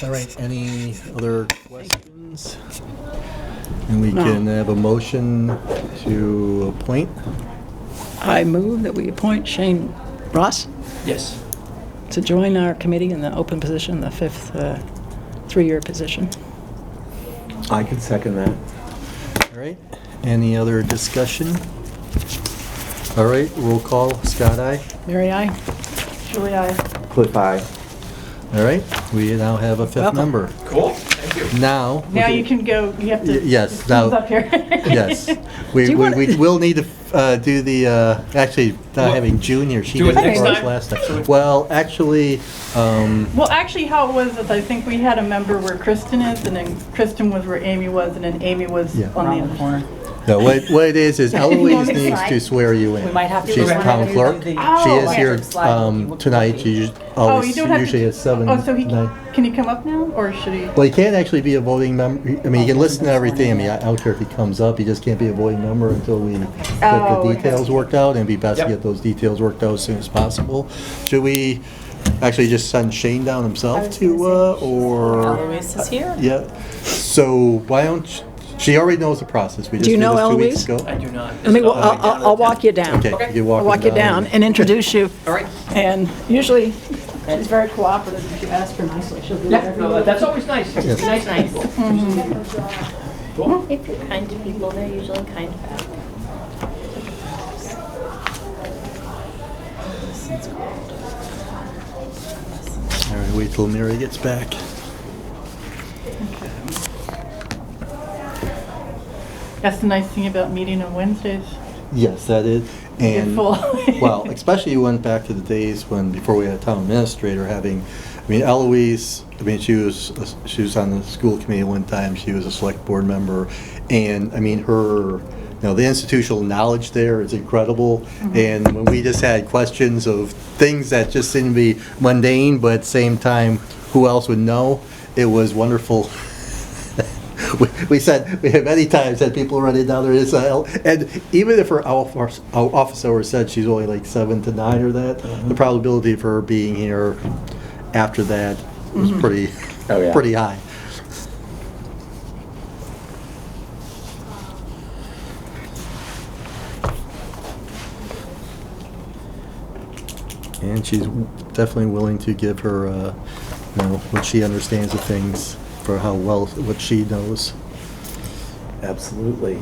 All right, any other questions? And we can have a motion to appoint? I move that we appoint Shane Ross Yes. to join our committee in the open position, the fifth three-year position. I can second that. All right, any other discussion? All right, roll call, Scott, aye. Mary, aye. Julie, aye. Cliff, aye. All right, we now have a fifth Welcome. member. Cool, thank you. Now. Now you can go, you have to. Yes, Who's now. up here? Yes, Do we you wanna- will need to do the, actually, not having June here, she Do it did it next for us time? last time. Well, actually, Well, actually, how it was is I think we had a member where Kristen is, and then Kristen was where Amy was, and then Amy was Yeah. on the other corner. no, what it is Eloise this needs to swear you in. We might have to. She's do town one clerk. She is Oh. here tonight, she you always, don't have usually to. at 7. Oh, so he, 9. can he come up now, or should he? Well, he can't actually be a voting member. I mean, he can listen to everything. I mean, I don't care if he comes up. He just can't be a voting member until we get Oh, the okay. details worked out. And it'd be best to Yep. get those details worked out as soon as possible. Should we actually just send Shane down himself to, or? Eloise is here. Yeah. So why don't, she already knows the process. We just Do you did know this 2 weeks Eloise? ago. I do not. Let me, It's all the way down to the I'll walk 10th. you down. Okay, Okay. you walk I'll walk you down and introduce you. All right. And usually, she's very cooperative. If you ask her nicely, she'll do Yeah, whatever no, you that's always nice. Yes. Nice, nice. Cool. If you're kind to people, they're usually kind back. All right, wait till Mary gets back. That's the nice thing about meeting on Wednesdays. Yes, that is. And, full. well, especially you went back to the days when, before we had a town administrator having, I mean, Eloise, I mean, she was on the school committee one time, she was a select board member, and, I mean, her, you know, the institutional knowledge there is incredible, and when we just had questions of things that just seemed to be mundane, but at the same time, who else would know, it was wonderful. We said, we have many times had people running down there, and even if her office hours said she's only like 7 to 9 or that, the probability of her being here after that was pretty, Oh, yeah. pretty high. And she's definitely willing to give her, you know, what she understands of things for how well, what she knows. Absolutely.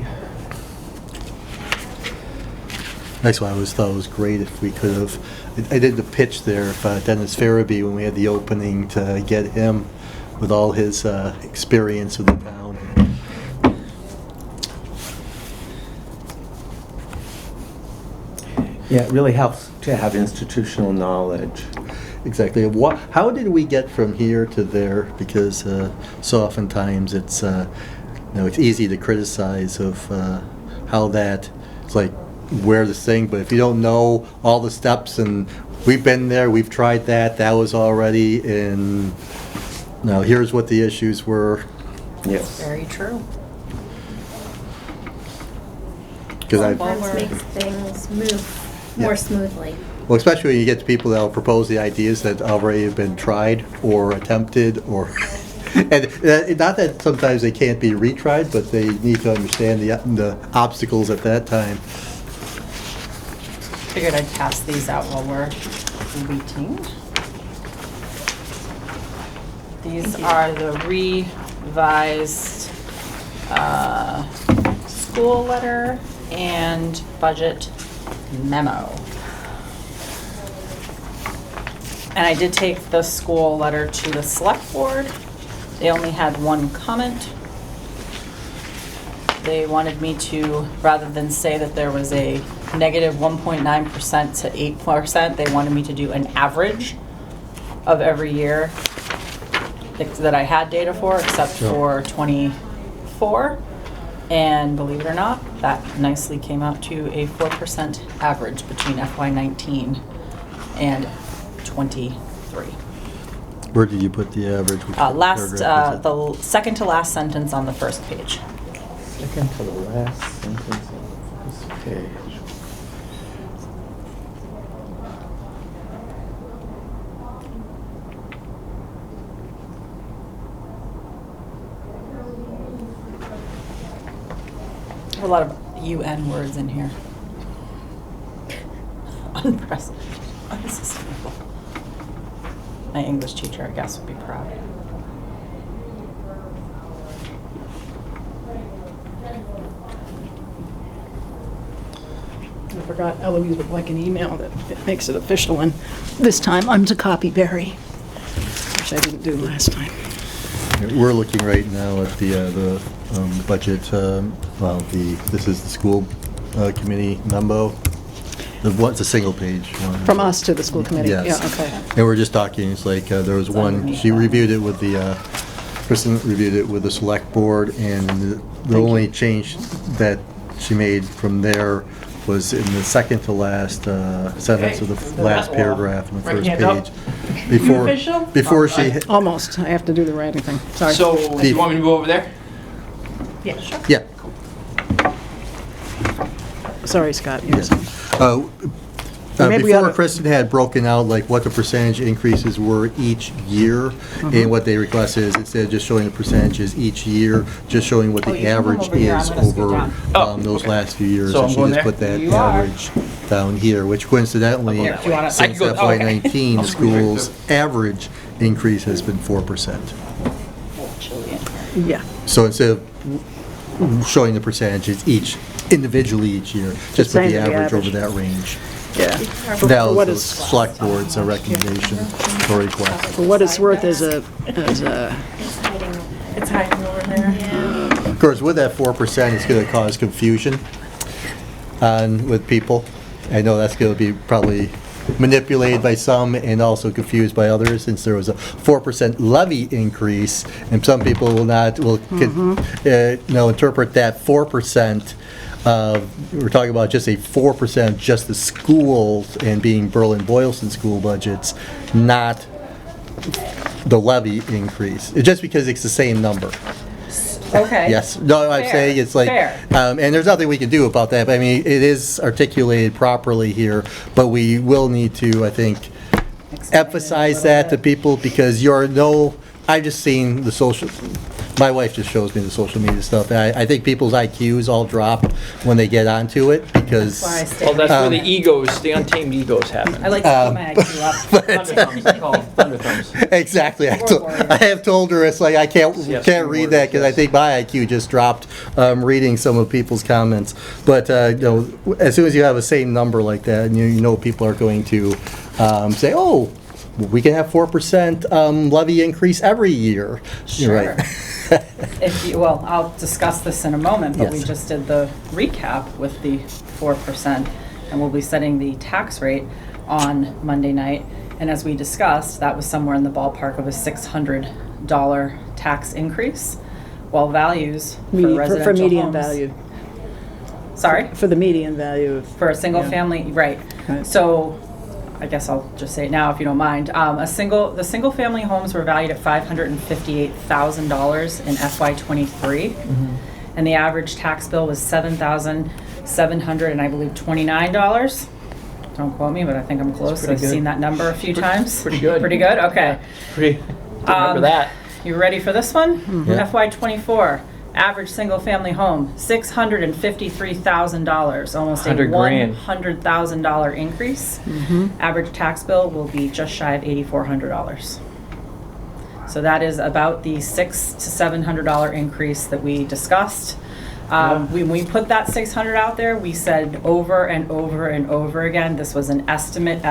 That's why I always thought it was great if we could have, I did the pitch there, if Dennis Farabee, when we had the opening, to get him with all his experience with the town. Yeah, it really helps to have institutional knowledge. Exactly. How did we get from here to there? Because so oftentimes it's, you know, it's easy to criticize of how that, it's like, where this thing, but if you don't know all the steps, and we've been there, we've tried that, that was already, and now here's what the issues were. Yes. Very true. Because I, Sometimes makes things move more smoothly. well, especially when you get to people that will propose the ideas that already have been tried or attempted, or and not that sometimes they can't be retried, but they need to understand the obstacles at that time. Figured I'd pass these out while we're waiting. These are the revised school letter and budget memo. And I did take the school letter to the select board. They only had one comment. They wanted me to, rather than say that there was a negative 1.9% to 8%, they wanted me to do an average of every year that I had data for, except Sure. for 24. And believe it or not, that nicely came out to a 4% average between FY19 and 23. Where did you put the average? Which Last, paragraph is it? the second to last sentence on the first page. Second to the last sentence on the first page. lot of UN words in here. Unprecedented, unsustainable. My English teacher, I guess, would be proud. I forgot Eloise would like an email that makes it official, and this time I'm to copy Barry, which I didn't do last time. We're looking right now at the budget, this is the school committee memo. It's a single page one. From us to the school committee? Yes. Yeah, okay. And we're just talking, it's like, there was one, she reviewed it with the, Kristen reviewed it with the select board, and the only change that she made from there was in the second to last sentence of the last paragraph in the first hand up. page. Before, official? before she, Almost. I have to do the writing thing. Sorry. So, do you want me to go over there? Yeah, sure. yeah. Sorry, Scott. Yes. Maybe we Before, oughta- Kristen had broken out like what the percentage increases were each year, and what they requested is instead of just showing the percentages each year, just showing what Oh, the you can come average over here. I'm is gonna scoot over down. Oh, those okay. last few years. So And I'm she going just there? put that You are. average down here, which coincidentally, Do you wanna- I since can go- FY okay. 19, I'll the scoot right school's average increase has been 4%. Chilly in here. Yeah. So instead of showing the percentages individually each year, just put saying the the average over average. that range. Yeah. That what was is- the select board's recommendation or request. For what it's worth as a, It's hiding. It's hiding over there. Yeah. Of course, with that 4%, it's going to cause confusion with people. I know that's going to be probably manipulated by some and also confused by others, since there was a 4% levy increase, and some people will interpret that 4%. We're talking about just a 4%, just the schools and being Berlin-Boylston school budgets, not the levy increase. Just because it's the same number. Okay. Yes, no, I'm Fair, saying it's like, fair. and there's nothing we can do about that, but I mean, it is articulated properly here, but we will need to, I think, Explain it emphasize a little that to bit. people, because I've just seen the social, my wife just shows me the social media stuff, and I think people's IQs all drop when they get onto it, because. That's why I stay. Well, that's where Um, the egos, the untamed egos happen. I like to put my IQ up. Thunderthumbs, they call them thunderthumbs. Exactly. Or I have told her, it's like, I can't Yes, read that, because I yes. think my IQ just dropped reading some of people's comments. But, as soon as you have a same number like that, and you know people are going to say, oh, we can have 4% levy increase every year. You're right. Well, I'll discuss this in a moment, but we Yes. just did the recap with the 4%, and we'll be setting the tax rate on Monday night. And as we discussed, that was somewhere in the ballpark of a $600 tax increase, while values for residential for median homes- value. Sorry? For the median value of. For a single Yeah. family, right. Right. So, I guess I'll just say it now if you don't mind. The single family homes were valued at $558,000 in FY '23. And the average tax bill was $7,700 and I believe $29. Don't quote me, but I think I'm close. pretty I've good. seen that number a few times. pretty good. Pretty good, okay. Pretty, remember that. You ready for this one? Yeah. FY '24, average single-family home, $653,000, almost a $100 grand. $100,000 increase. Average tax bill will be just shy of $8,400. So that is about the $600 to $700 increase that we discussed. When we put that 600 out there, we said over and over and over again, this was an estimate,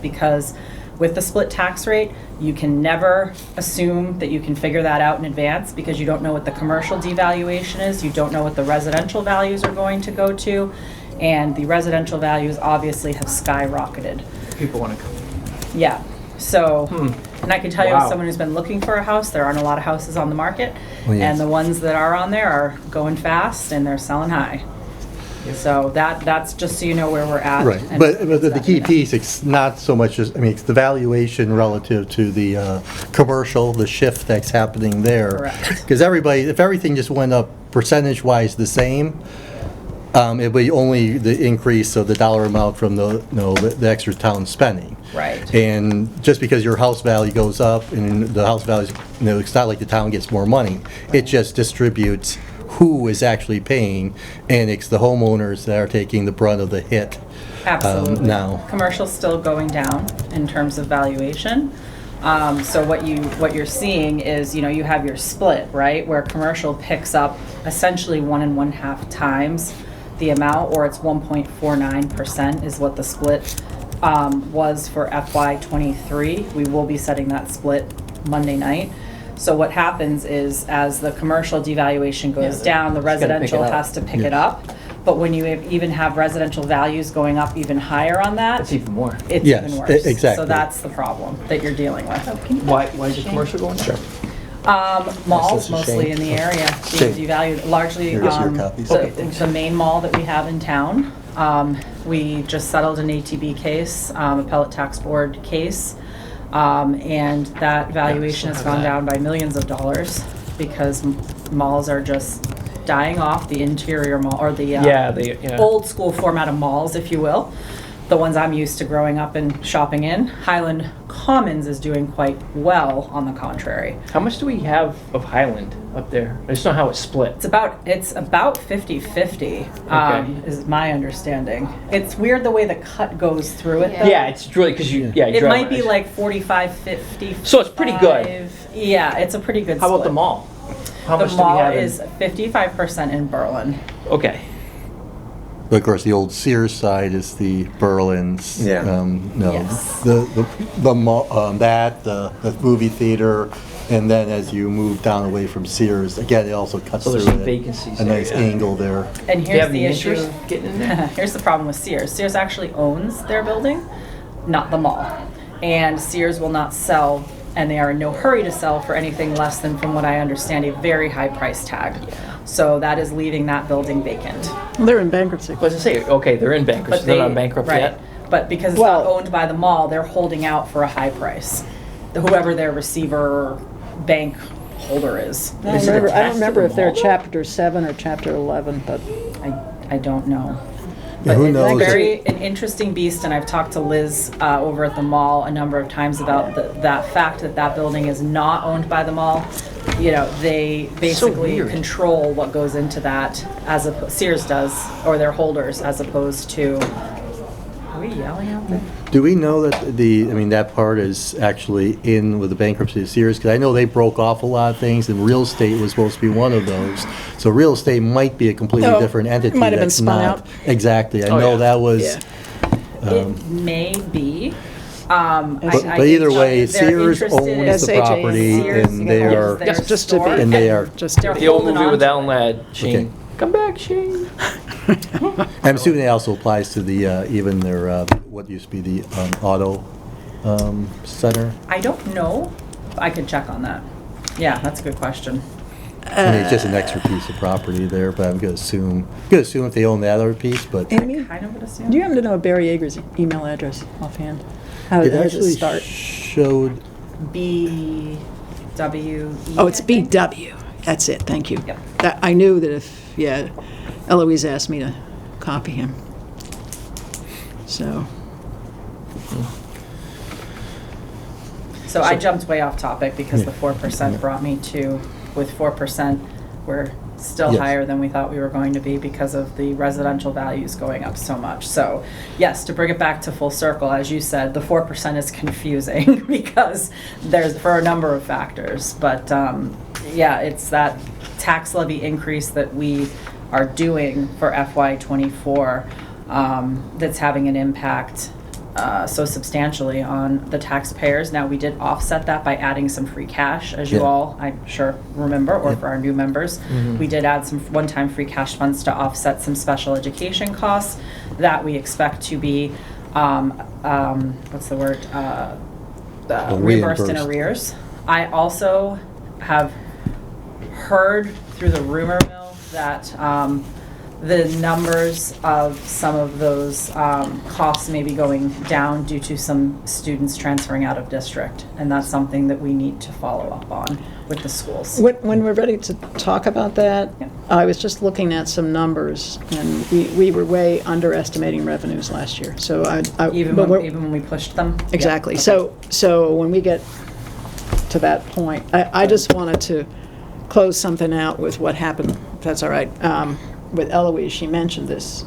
because with the split tax rate, you can never assume that you can figure that out in advance, because you don't know what the commercial devaluation is, you don't know what the residential values are going to go to, and the residential values obviously have skyrocketed. People want to come. Yeah, so, and I can tell you as Wow. someone who's been looking for a house, there aren't a lot of houses on the market. Oh, yes. And the ones that are on there are going fast and they're selling high. So that's just so you know where we're at. Right, and but the key exactly. piece, it's not so much as, I mean, it's the valuation relative to the commercial, the shift that's happening there. Correct. Because if everything just went up percentage-wise the same, it'd be only the increase of the dollar amount from the extra town spending. Right. And just because your house value goes up and the house value, it's not like the town gets more money. It just distributes who is actually paying, and it's the homeowners that are taking the brunt of the hit. Absolutely. Now. Commercial's still going down in terms of valuation. So what you're seeing is, you have your split, right? Where commercial picks up essentially 1.5 times the amount, or it's 1.49% is what the split was for FY23. We will be setting that split Monday night. So what happens is, as the commercial devaluation goes down, the it's gotta pick it residential up. has to pick it up. But when you even have residential values going up even higher on that, That's even more. it's Yes, even worse. exactly. So that's the problem that you're dealing with. Why is the commercial going down? Malls a mostly shame. in the area Shame. being devalued, largely Here's your copies. Okay, the main mall that we have in town. We just settled an ATB case, appellate tax board case, and that valuation has gone down by millions of dollars because malls are just dying off, the interior mall, or the Yeah. old school format of malls, if you will. The ones I'm used to growing up and shopping in. Highland Commons is doing quite well, on the contrary. How much do we have of Highland up there? I just know how it's split. It's about 50-50, Okay. is my understanding. It's weird the way the cut goes through it, though. Yeah, it's really because you It drive might be it. like 45-50. So it's pretty good. Yeah, it's a pretty good How about the split. mall? How The much do we mall have? is 55% in Berlin. Okay. But of course, the old Sears side is the Berlin's. Yeah. No, Yes. the mall, the movie theater, and then as you move down away from Sears, again, it also cuts So through there's some it. vacancies A there, nice yeah. angle there. And Do you here's have the any issue. interest getting in there? Here's the problem with Sears. Sears actually owns their building, not the mall. And Sears will not sell, and they are in no hurry to sell for anything less than, from what I understand, a very high price tag. So that is leaving that building vacant. They're in bankruptcy. I was gonna say, okay, they're in bankruptcy. They're not bankrupt right. yet. But because it's Well- not owned by the mall, they're holding out for a high price. Whoever their receiver or bank holder is. I Is it don't attached to remember the if they're mall, though? Chapter 7 or Chapter 11, but I don't know. Yeah, who It's knows? very an interesting beast, and I've talked to Liz over at the mall a number of times about that fact that building is not owned by the mall. They basically weird. control what goes into that, Sears does, or their holders, as opposed to. Are we yelling out there? Do we know that that part is actually in with the bankruptcy of Sears? Because I know they broke off a lot of things, and real estate was supposed to be one of those. So real estate might be a completely No, different entity. it might have been that's spun not- out. Exactly. I Oh, know yeah. that was. yeah. It may be. But either way, Sears owns the SHA. property, Sears and they owns are. their Just to be- store, And they are- just they're The old holding movie on with to Alan it. Ladd, Shane. Okay. Come back, Shane. I'm assuming it also applies to the even their what used to be the auto center. I don't know. I could check on that. Yeah, that's a good question. I mean, it's just an extra piece of property there, but I'm gonna assume if they own that other piece, but Amy, Kind of would assume. do you happen to know Barry Yeager's email address offhand? How it does it actually start? showed. BWE. Oh, it's I think? BW. That's it, thank you. Yep. That, I knew that if, Eloise asked me to copy him. So, So I jumped way off topic because the Yeah. 4% brought me to, with 4%, we're still Yes. higher than we thought we were going to be because of the residential values going up so much. So yes, to bring it back to full circle, as you said, the 4% is confusing because there's, for a number of factors. But yeah, it's that tax levy increase that we are doing for FY24 that's having an impact so substantially on the taxpayers. Now, we did offset that by adding some free cash, as you Yeah. all, I'm sure, remember, or Yeah. for our new members. We did add some one-time free cash funds to offset some special education costs that we expect to be, what's the word? Reimbursed in Reimbursed. arrears. I also have heard through the rumor mill that the numbers of some of those costs may be going down due to some students transferring out of district. And that's something that we need to follow up on with the schools. when we're ready to talk about that, Yeah. I was just looking at some numbers, and we were way underestimating revenues last year. So Even but when, we're- even when we pushed them? Yeah, Exactly. okay. So when we get to that point, I just wanted to close something out with what happened, if that's all right. With Eloise, she mentioned this.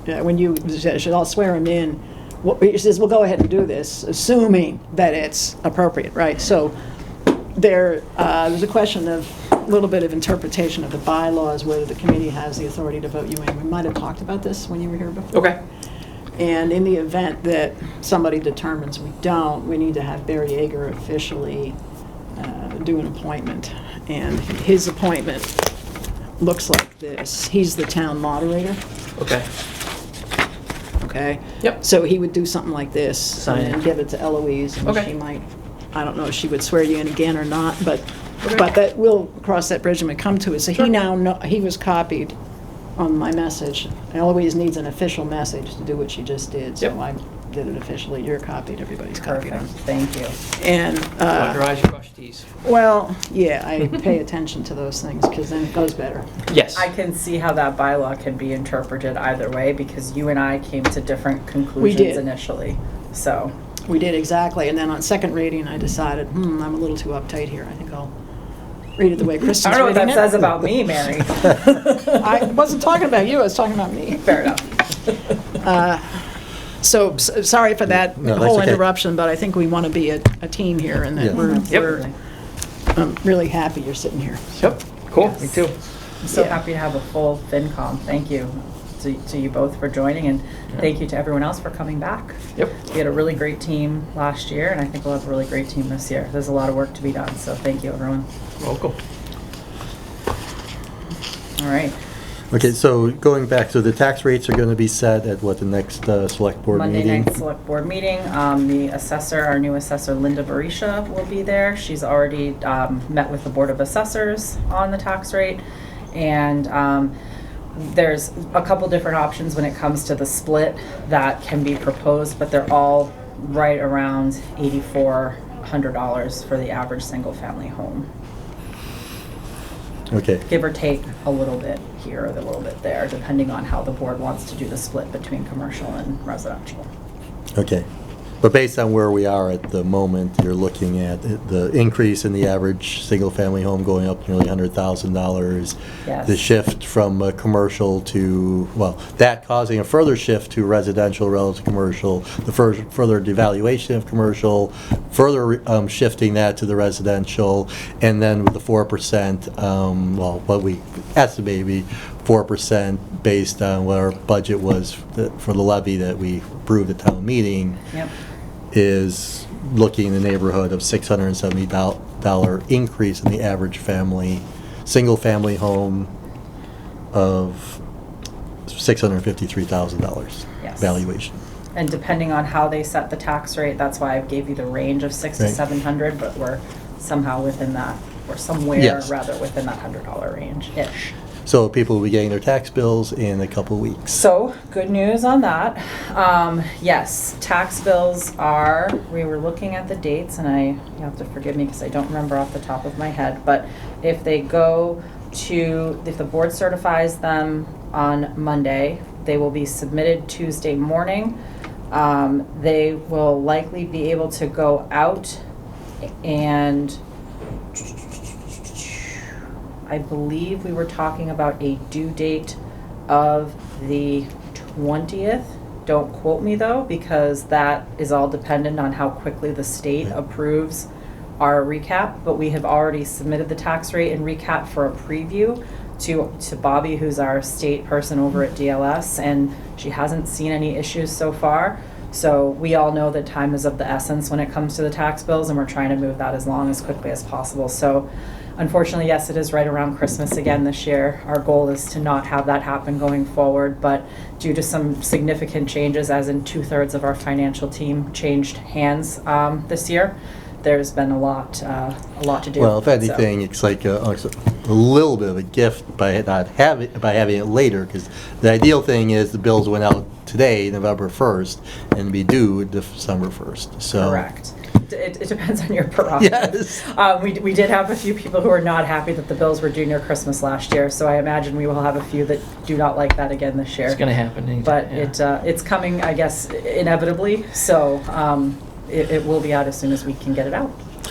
When you said, I'll swear him in, she says, we'll go ahead and do this, assuming that it's appropriate, right? So there's a question of a little bit of interpretation of the bylaws, whether the committee has the authority to vote you in. We might have talked about this when you were here before. Okay. And in the event that somebody determines we don't, we need to have Barry Yeager officially do an appointment. And his appointment looks like this. He's the town moderator, Okay. okay? Yep. So he would do something like this. Sign it. And give it to Eloise. And Okay. she might, I don't know if she would swear you in again or not, but Okay. that, we'll cross that bridge when we come to it. So Sure. he was copied on my message. Eloise needs an official message to do what she just did. So Yep. I did it officially. You're copied, everybody's copied Perfect, on. thank you. And, Dot your i's, cross your t's. well, yeah, I pay attention to those things because then it goes better. Yes. I can see how that bylaw can be interpreted either way, because you and I came to different conclusions did. initially, so. We did exactly, and then on second reading, I decided, I'm a little too uptight here. I think I'll read it the way I Kristen's don't know what that reading says it. about me, Mary. I wasn't talking about you, I was talking about me. Fair enough. So, sorry for that No, that's whole okay. interruption, but I think we want to be a team here, and that Yeah. we're Absolutely. I'm really happy you're sitting here. Yep. Cool. Yes. Me too. I'm so Yeah. happy to have a full FinCom. Thank you to you both for joining, and thank you to everyone else for coming back. Yep. We had a really great team last year, and I think we'll have a really great team this year. There's a lot of work to be done, so thank you, everyone. Welcome. All right. Okay, so going back, so the tax rates are going to be set at what, the next select board Monday meeting? night select board meeting. The assessor, our new assessor, Linda Barisha, will be there. She's already met with the Board of Assessors on the tax rate. And there's a couple different options when it comes to the split that can be proposed, but they're all right around $8,400 for the average single-family home. Okay, Give or take a little bit here or a little bit there, depending on how the board wants to do the split between commercial and residential. okay. But based on where we are at the moment, you're looking at the increase in the average single-family home going up nearly $100,000. Yes. The shift from commercial to, well, that causing a further shift to residential relative to commercial, the further devaluation of commercial, further shifting that to the residential, and then with the 4%, well, what we estimate be 4% based on what our budget was for the levy that we approved at town meeting. Yep. Is looking in the neighborhood of $670 increase in the average family, single-family home of $653,000 Yes. valuation. And depending on how they set the tax rate, that's why I gave you the range of 600 to Right. 700, but we're somehow within that, or somewhere Yes. rather within that $100 range-ish. So people will be getting their tax bills in a couple of weeks. So, good news on that. Yes, tax bills are, we were looking at the dates, and you have to forgive me because I don't remember off the top of my head, but if they go to, if the board certifies them on Monday, they will be submitted Tuesday morning. They will likely be able to go out, and I believe we were talking about a due date of the 20th. Don't quote me though, because that is all dependent on how quickly the state approves our recap. But we have already submitted the tax rate and recap for a preview to Bobby, who's our state person over at DLS, and she hasn't seen any issues so far. So we all know that time is of the essence when it comes to the tax bills, and we're trying to move that as long as quickly as possible. So unfortunately, yes, it is right around Christmas again this year. Our goal is to not have that happen going forward, but due to some significant changes, as in 2/3 of our financial team changed hands this year, there's been a lot to do. Well, if So, anything, it's like a little bit of a gift by having it later, because the ideal thing is the bills went out today, November 1st, and be due December 1st. So correct. It depends on your prerogative. Yes. We did have a few people who are not happy that the bills were due near Christmas last year, so I imagine we will have a few that do not like that again this year. It's gonna happen. But yeah. it's coming, I guess, inevitably, so it will be out as soon as we can get it out.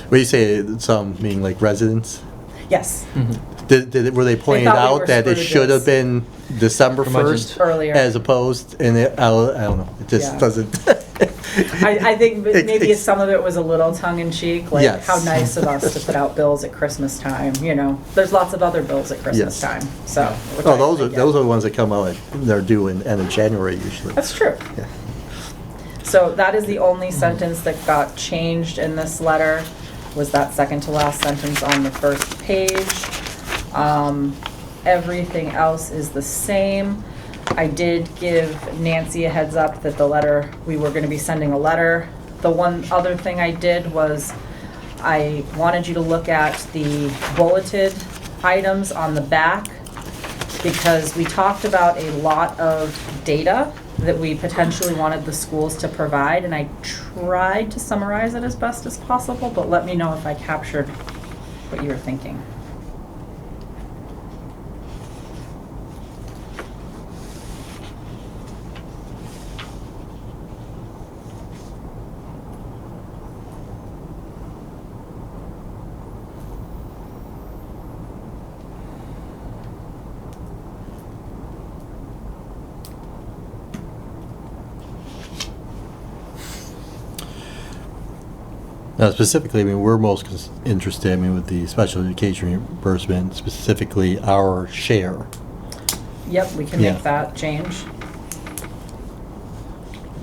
What do you say, some meaning like residents? Yes, Were they pointing thought we out were that it should have Scrooges. been December Curmudgeons. 1st? Earlier. As opposed, and I don't know, it just Yeah. doesn't. I think maybe Ex- some of it was a little tongue-in-cheek, like Yes. how nice of us to put out bills at Christmas time, you know? There's lots of other bills at Christmas Yes. time, so. which Oh, I those get. are the ones that come out, they're due in end of January usually. That's true. Yeah. So that is the only sentence that got changed in this letter, was that second to last sentence on the first page. Everything else is the same. I did give Nancy a heads up that we were gonna be sending a letter. The one other thing I did was, I wanted you to look at the bulleted items on the back, because we talked about a lot of data that we potentially wanted the schools to provide, and I tried to summarize it as best as possible, but let me know if I captured what you were thinking. Now specifically, I mean, we're most interested, I mean, with the special education reimbursement, specifically our share. Yep, we can Yeah. make that change.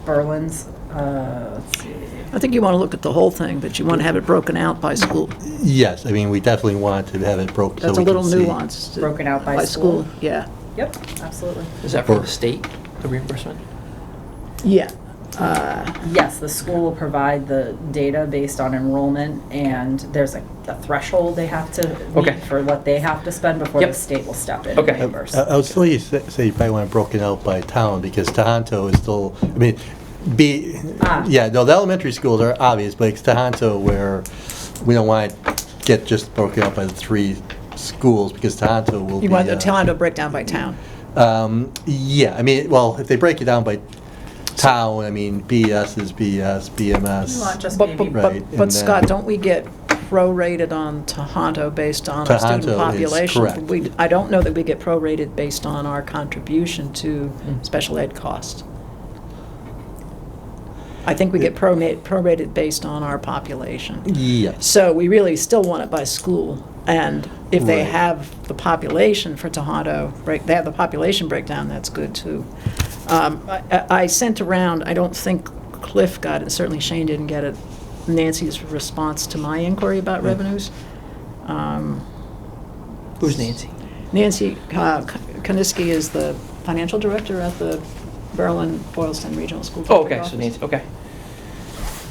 Berlin's, let's see. I think you want to look at the whole thing, but you want to have it broken out by school. Yes, I mean, we definitely want to have it broken so That's a we can little see. nuanced. Broken out by school. Yeah, Yep, absolutely. Is that for Or- the state, the reimbursement? yeah. Yes, the school will provide the data based on enrollment, and there's a threshold they have to Okay. meet for what they have to spend before the Yep. state will step in and Okay. reimburse. I would still say you probably want it broken out by town, because Tohoto is still, I mean, yeah, no, the elementary schools are obvious, but it's Tohoto where we don't want to get just broken out by the 3 schools, because Tohoto will be. You want the town to break down by town. Yeah, I mean, well, if they break it down by town, I mean, BS is BS, BMS. You want just But, maybe, but, Right, but and Scott, then- don't we get prorated on Tohoto based on our student Tohoto is population? correct. I don't know that we get prorated based on our contribution to special ed cost. I think we get prorated based on our population. Yes. So we really still want it by school. And if they Right. have the population for Tohoto, they have the population breakdown, that's good too. I sent around, I don't think Cliff got it, certainly Shane didn't get it, Nancy's response to my inquiry about revenues. Who's Nancy? Nancy Koniski is the financial director at the Berlin Boylston Regional School. Oh, okay, District so office. Nancy, okay.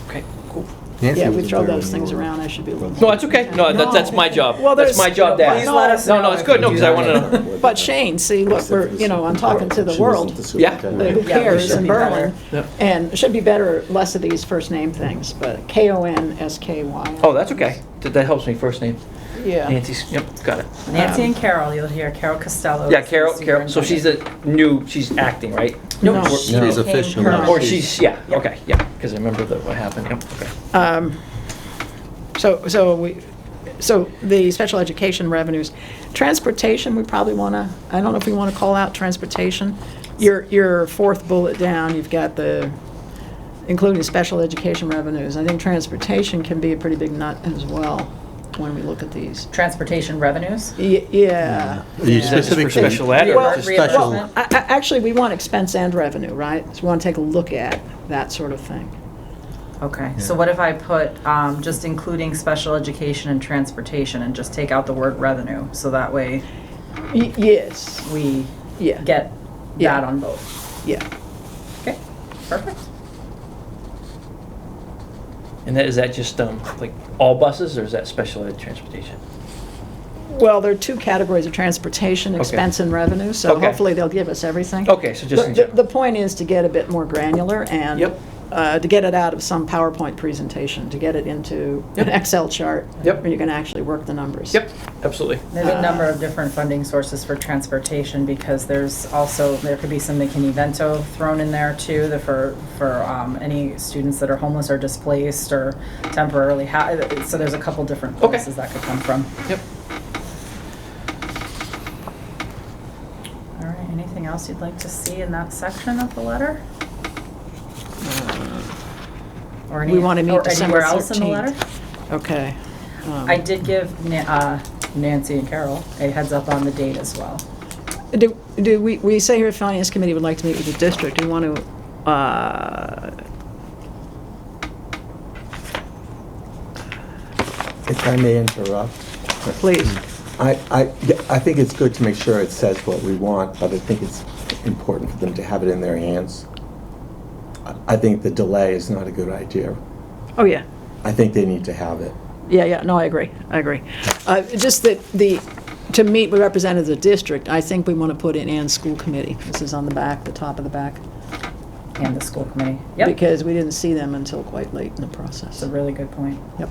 Okay, cool. Nancy Yeah, we was throw very those things rude. around, I should be a little. No, that's okay. No, that's my job. Well, That's there's- my job to Please ask. let us No, know no, it's if good. you No, do because I that. want to know. But Shane, see, look, I'm talking to the world. Yeah. Who Yeah, we cares should in be Berlin? better. Yep. And it should be better, less of these first name things, but Konsky. Oh, that's okay. That helps me, first name. Yeah. Nancy's, yep, got it. Nancy and Carol, you'll hear Carol Costello. Yeah, is the Carol, so she's superintendent. she's acting, right? No. She No, she's became official permanent. now. Or she's, yeah, Yep. okay, yeah, because I remember what happened, yep, okay. So the special education revenues, transportation, we probably want to, I don't know if we want to call out transportation. Your 4th bullet down, you've got including special education revenues. I think transportation can be a pretty big nut as well when we look at these. Transportation revenues? Yeah. Are you Is that just for specifically? special ed or Well, just special- reimbursement? Actually, we want expense and revenue, right? So we want to take a look at that sort of thing. Okay, so Yeah. what if I put, just including special education and transportation and just take out the word revenue? So that way Yes, we yeah, get Yeah. that on both. yeah. Okay, perfect. And is that just, like, all buses, or is that special ed transportation? Well, there are 2 categories of transportation, Okay. expense and revenue, so Okay. hopefully they'll give us everything. Okay, so just in The general. point is to get a bit more granular and Yep. to get it out of some PowerPoint presentation, to get it into an Yep. Excel chart. Yep. Where you can actually work the numbers. Yep, absolutely. There's a number of different funding sources for transportation, because there could be some McKinney-Vento thrown in there too, for any students that are homeless or displaced or temporarily, so there's a couple different Okay. places that could come from. Yep. else you'd like to see in that section of the letter? Or We wanna meet or December anywhere else in the 13th. letter? Okay. I did give Nancy and Carol a heads up on the date as well. Do we say here, Finance Committee would like to meet with the district, do you want to, If I may interrupt. please? I think it's good to make sure it says what we want, but I think it's important for them to have it in their hands. I think the delay is not a good idea. Oh, yeah. I think they need to have it. Yeah, no, I agree. Just that to meet with representatives of the district, I think we want to put in and school committee. This is on the back, the top of the back. And the school committee. Yep, Because we didn't see them until quite late in the that's process. a really good point. Yep.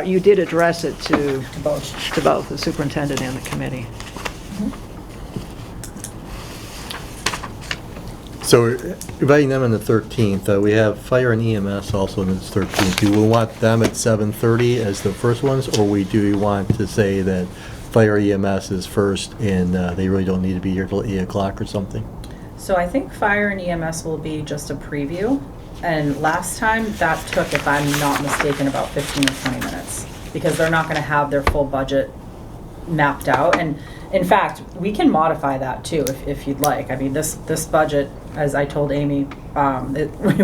You did address it to both the superintendent and the committee. So we're inviting them on the 13th. We have fire and EMS also on the 13th. Do we want them at 7:30 as the first ones, or do we want to say that fire EMS is first and they really don't need to be here till 8 o'clock or something? So I think fire and EMS will be just a preview. And last time, that took, if I'm not mistaken, about 15 or 20 minutes. Because they're not gonna have their full budget mapped out. And in fact, we can modify that too, if you'd like. I mean, this budget, as I told Amy,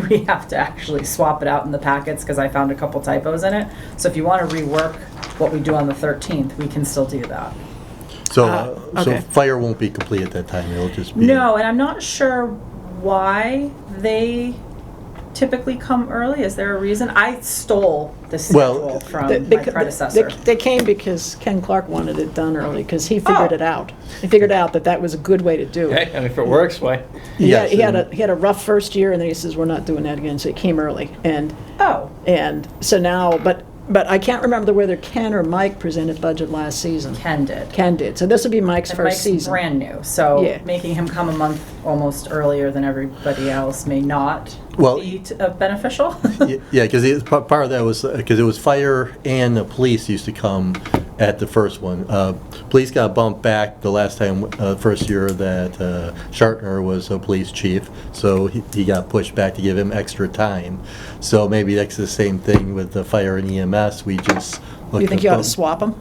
we have to actually swap it out in the packets because I found a couple typos in it. So if you wanna rework what we do on the 13th, we can still do that. So okay. fire won't be complete at that time. It'll just be. No, and I'm not sure why they typically come early. Is there a reason? I stole the schedule from my predecessor. They came because Ken Clark wanted it done early, because he figured it out. He figured out that was a good way to do it. Hey, I mean, if it works, why? Yes, He had a rough first year, and then he says, we're not doing that again, so he came early. And so now, but I can't remember whether Ken or Mike presented budget last season. Ken did. Ken did, so this will be Mike's And first Mike's season. brand new, so Yeah. making him come a month almost earlier than everybody else may not be beneficial. Yeah, because part of that was, because it was fire and the police used to come at the first one. Police got bumped back the last time, first year that Shartner was a police chief, so he got pushed back to give him extra time. So maybe that's the same thing with the fire and EMS, we just. You think you ought to swap them?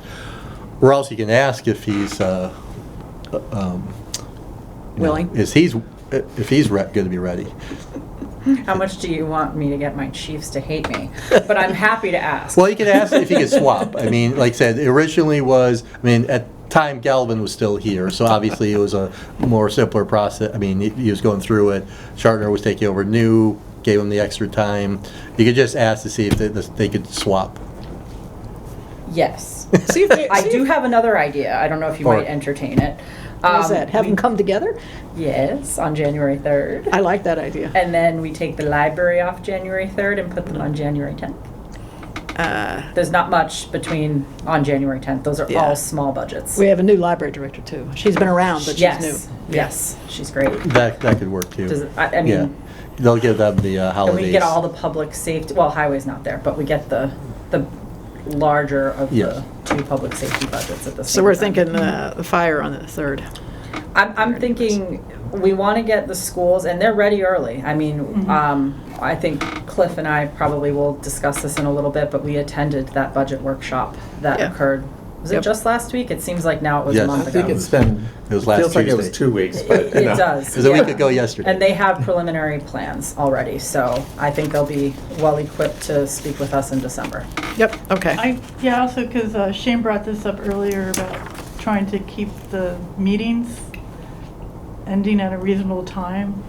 Or else you can ask if he's, Willing? if he's going to be ready. How much do you want me to get my chiefs to hate me? But I'm happy to ask. Well, you could ask if you could swap. I mean, like I said, it originally was, at time Galvin was still here, so obviously it was a more simpler process. I mean, he was going through it. Shartner was taking over new, gave him the extra time. You could just ask to see if they could swap. Yes. See if they, I do have another idea. I don't know if you Or- might entertain it. What's that, have them come together? Yes, on January 3rd. I like that idea. And then we take the library off January 3rd and put them on January 10th. There's not much between on January 10th. Those are Yeah. all small budgets. We have a new library director, too. She's been around, but she's new. Yes, she's great. That could work too. I Yeah. mean, They'll give them the and holidays. we get all the public safety, well, highway's not there, but we get the larger of Yes. the two public safety budgets at the same time. So we're thinking the fire on the 3rd. I'm thinking we want to get the schools, and they're ready early. I mean, I think Cliff and I probably will discuss this in a little bit, but we attended that budget workshop that Yeah. occurred. Was Yep. it just last week? It seems like now it was a Yes. month I ago. think it's been, It was last feels like it was Tuesday. 2 weeks, but It does. It was a week yeah. ago yesterday. And they have preliminary plans already, so I think they'll be well equipped to speak with us in December. Yep, okay. Also, because Shane brought this up earlier about trying to keep the meetings ending at a reasonable time.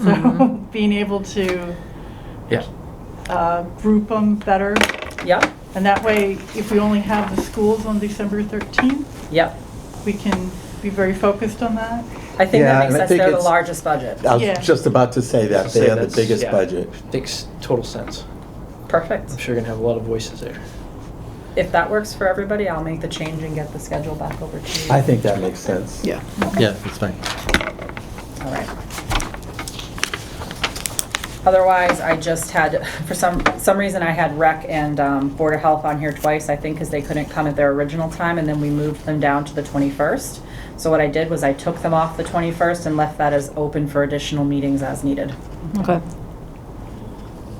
So being able to Yeah. group them better. Yep, And that way, if we only have the schools on December 13th, yep. we can be very focused on that. I think Yeah, that makes and I sense. think They're the it's- largest budget. I Yeah. was just about to say that, they have the biggest Yeah, budget. Makes total sense. Perfect. I'm sure you're gonna have a lot of voices there. If that works for everybody, I'll make the change and get the schedule back over to you. I think that makes sense. Yeah. Yeah, it's fine. All right. Otherwise, I just had, for some reason, I had Rec and Board of Health on here twice, I think, because they couldn't come at their original time, and then we moved them down to the 21st. So what I did was I took them off the 21st and left that as open for additional meetings as needed, Okay.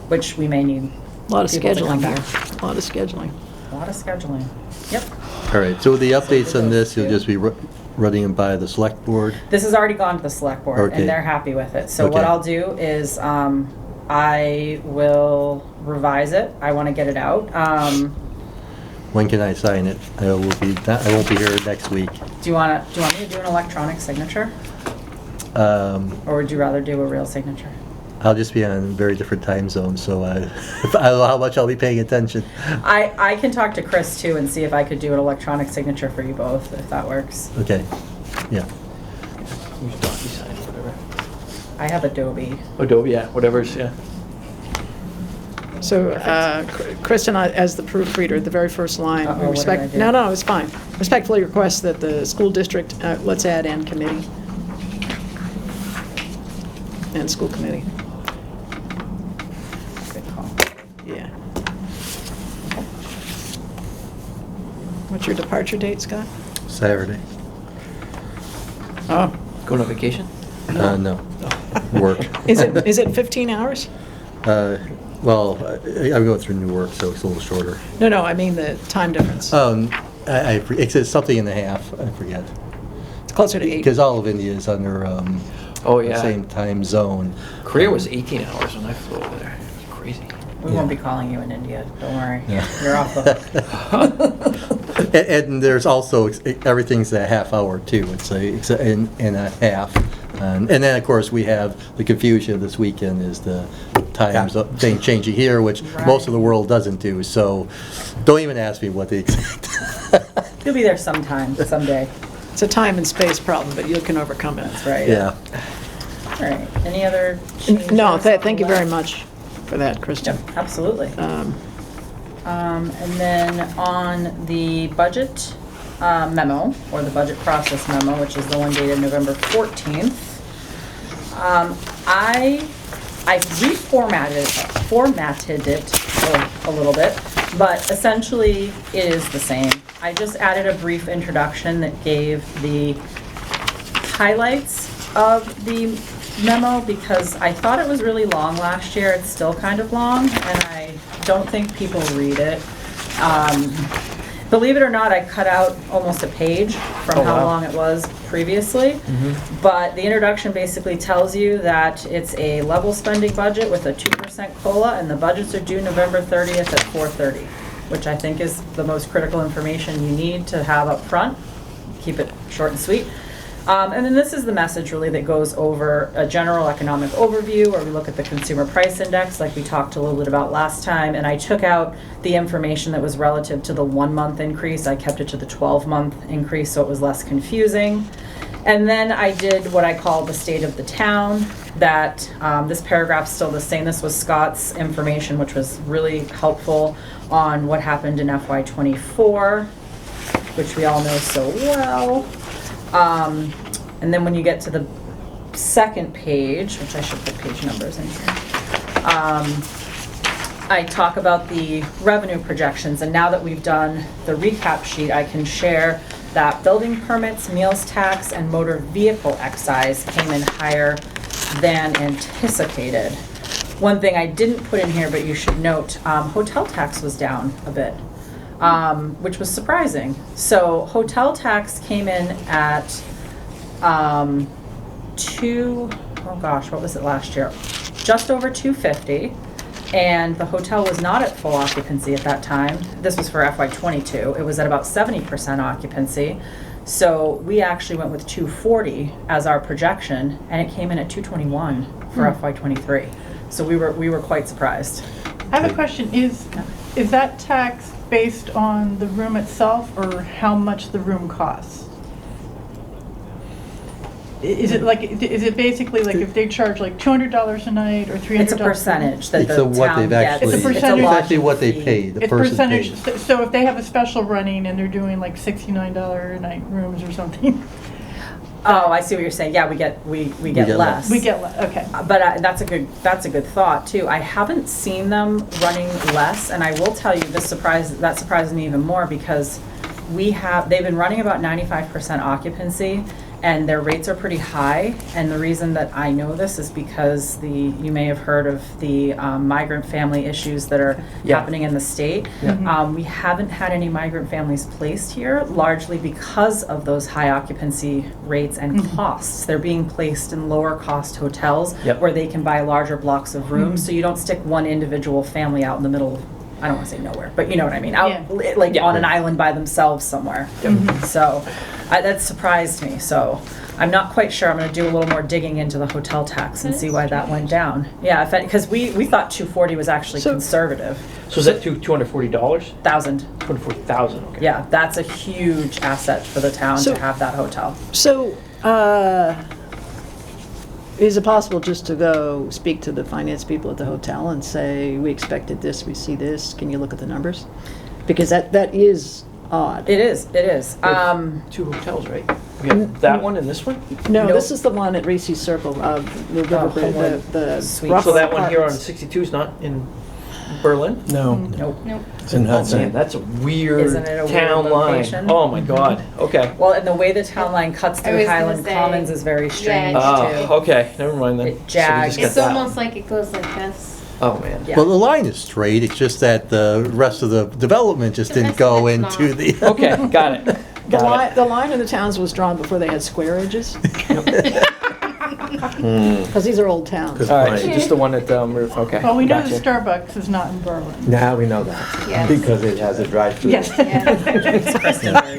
which we may need. A lot of people to come scheduling back. here. A lot of scheduling. A lot of scheduling. Yep. All right, so the updates on this, you'll just be running them by the select board? This has already gone to the select board, Okay. and they're happy with it. So what Okay. I'll do is, I will revise it. I want to get it out. When can I sign it? I won't be here next week. Do you want me to do an electronic signature, or would you rather do a real signature? I'll just be on a very different time zone, so I don't know how much I'll be paying attention. I can talk to Chris too and see if I could do an electronic signature for you both, if that works. Okay, yeah. Use DocuSign or whatever. I have Adobe. Adobe, yeah, whatever's, yeah. So, Kristen, as the proofreader, the very first line. Uh-oh, what did I do? No, it's fine. Respectfully request that the school district, let's add and committee. And school committee, Good call. yeah. What's your departure date, Scott? Saturday. Oh, Going on vacation? No, work. is it 15 hours? Well, I'm going through Newark, so it's a little shorter. No, I mean the time difference. It's something and a half, I forget. It's closer to 8. Because all of India is under Oh, the yeah. same time zone. Korea was 18 hours when I flew over there. It was crazy. We won't be calling you in India, don't worry. Yeah. You're off the hook. And there's also, everything's a half hour too. It's in a half. And then, of course, we have the confusion this weekend is the times thing changing here, which most of the world doesn't do. So don't even ask me what the exact. You'll be there sometime, someday. It's a time and space problem, but you can overcome it. That's right. Yeah. All right. Any other changes? No, thank on you the very list? much for that, Kristen. Yep, absolutely. Um, And then on the budget memo, or the budget process memo, which is the one dated November 14th, I formatted it a little bit, but essentially it is the same. I just added a brief introduction that gave the highlights of the memo because I thought it was really long last year. It's still kind of long, and I don't think people read it. Believe it or not, I cut out almost a page from Oh, how wow. long it was previously. But the introduction basically tells you that it's a level spending budget with a 2% COLA, and the budgets are due November 30th at 4:30, which I think is the most critical information you need to have up front. Keep it short and sweet. And then this is the message really that goes over a general economic overview, where we look at the consumer price index like we talked a little bit about last time. And I took out the information that was relative to the 1-month increase. I kept it to the 12-month increase so it was less confusing. And then I did what I call the state of the town, that this paragraph's still the same. This was Scott's information, which was really helpful on what happened in FY24, which we all know so well. And then when you get to the second page, which I should put page numbers in here, I talk about the revenue projections. And now that we've done the recap sheet, I can share that building permits, meals tax, and motor vehicle excise came in higher than anticipated. One thing I didn't put in here, but you should note, hotel tax was down a bit. Which was surprising. So hotel tax came in at what was it last year? Just over 250, and the hotel was not at full occupancy at that time. This was for FY22. It was at about 70% occupancy. So we actually went with 240 as our projection, and it came in at 221 for FY23. So we were quite surprised. I have a question. Is that tax based on the room itself or how much the room costs? Is it basically like if they charge like $200 a night or $300? It's a percentage that It's the what town they've gets. actually, It's a it's percentage. actually what they fee. pay, the It's person percentage, pays. so if they have a special running and they're doing like $69 a night rooms or something, Oh, I see what you're saying. Yeah, we get get less. We get, okay. But that's a good thought too. I haven't seen them running less, and I will tell you that surprises me even more because they've been running about 95% occupancy, and their rates are pretty high. And the reason that I know this is because you may have heard of the migrant family issues that are Yeah. happening in the state. Yeah. We haven't had any migrant families placed here, largely because of those high occupancy rates and costs. They're being placed in lower cost hotels Yep. where they can buy larger blocks of rooms, so you don't stick one individual family out in the middle of, I don't want to say nowhere, but you know what I mean, out like Yeah. on an island by themselves somewhere. So that surprised me. So I'm not quite sure. I'm going to do a little more digging into the hotel tax and see why that went down. Yeah, because we thought 240 was actually So- conservative. So is that $240? 1,000. 240,000. Okay. Yeah, that's a huge asset for the town So- to have that hotel. So, is it possible just to go speak to the finance people at the hotel and say, we expected this, we see this, can you look at the numbers? Because that is odd. It is. Two hotels, right? We have that one and this one? No, Nope. this is the one at Reese's Circle, the Riverbed, Homewood the Suites. Ruffalo So that one here on Apartments. 62 is not in Berlin? No, Nope. Nope. it's in Oh Hudson. man, that's a weird Isn't it a weird town line. location? Oh my god. Okay. Well, and the way the town line cuts I through was gonna Highland say, Commons is very strange yeah, too. Okay, never mind then. It So we jags. just got It's that. almost like it goes like this. Oh man. Yeah. Well, the line is straight, it's just that the rest of the development just The didn't rest go of it's into not. the. Okay, got it. The Got line, it. the line in the towns was drawn before they had square edges, because these are old towns. All right, so just the one at okay. Well, we know gotcha. the Starbucks is not in Berlin. Now we know that. Yes. Because it has a drive-through. Yes.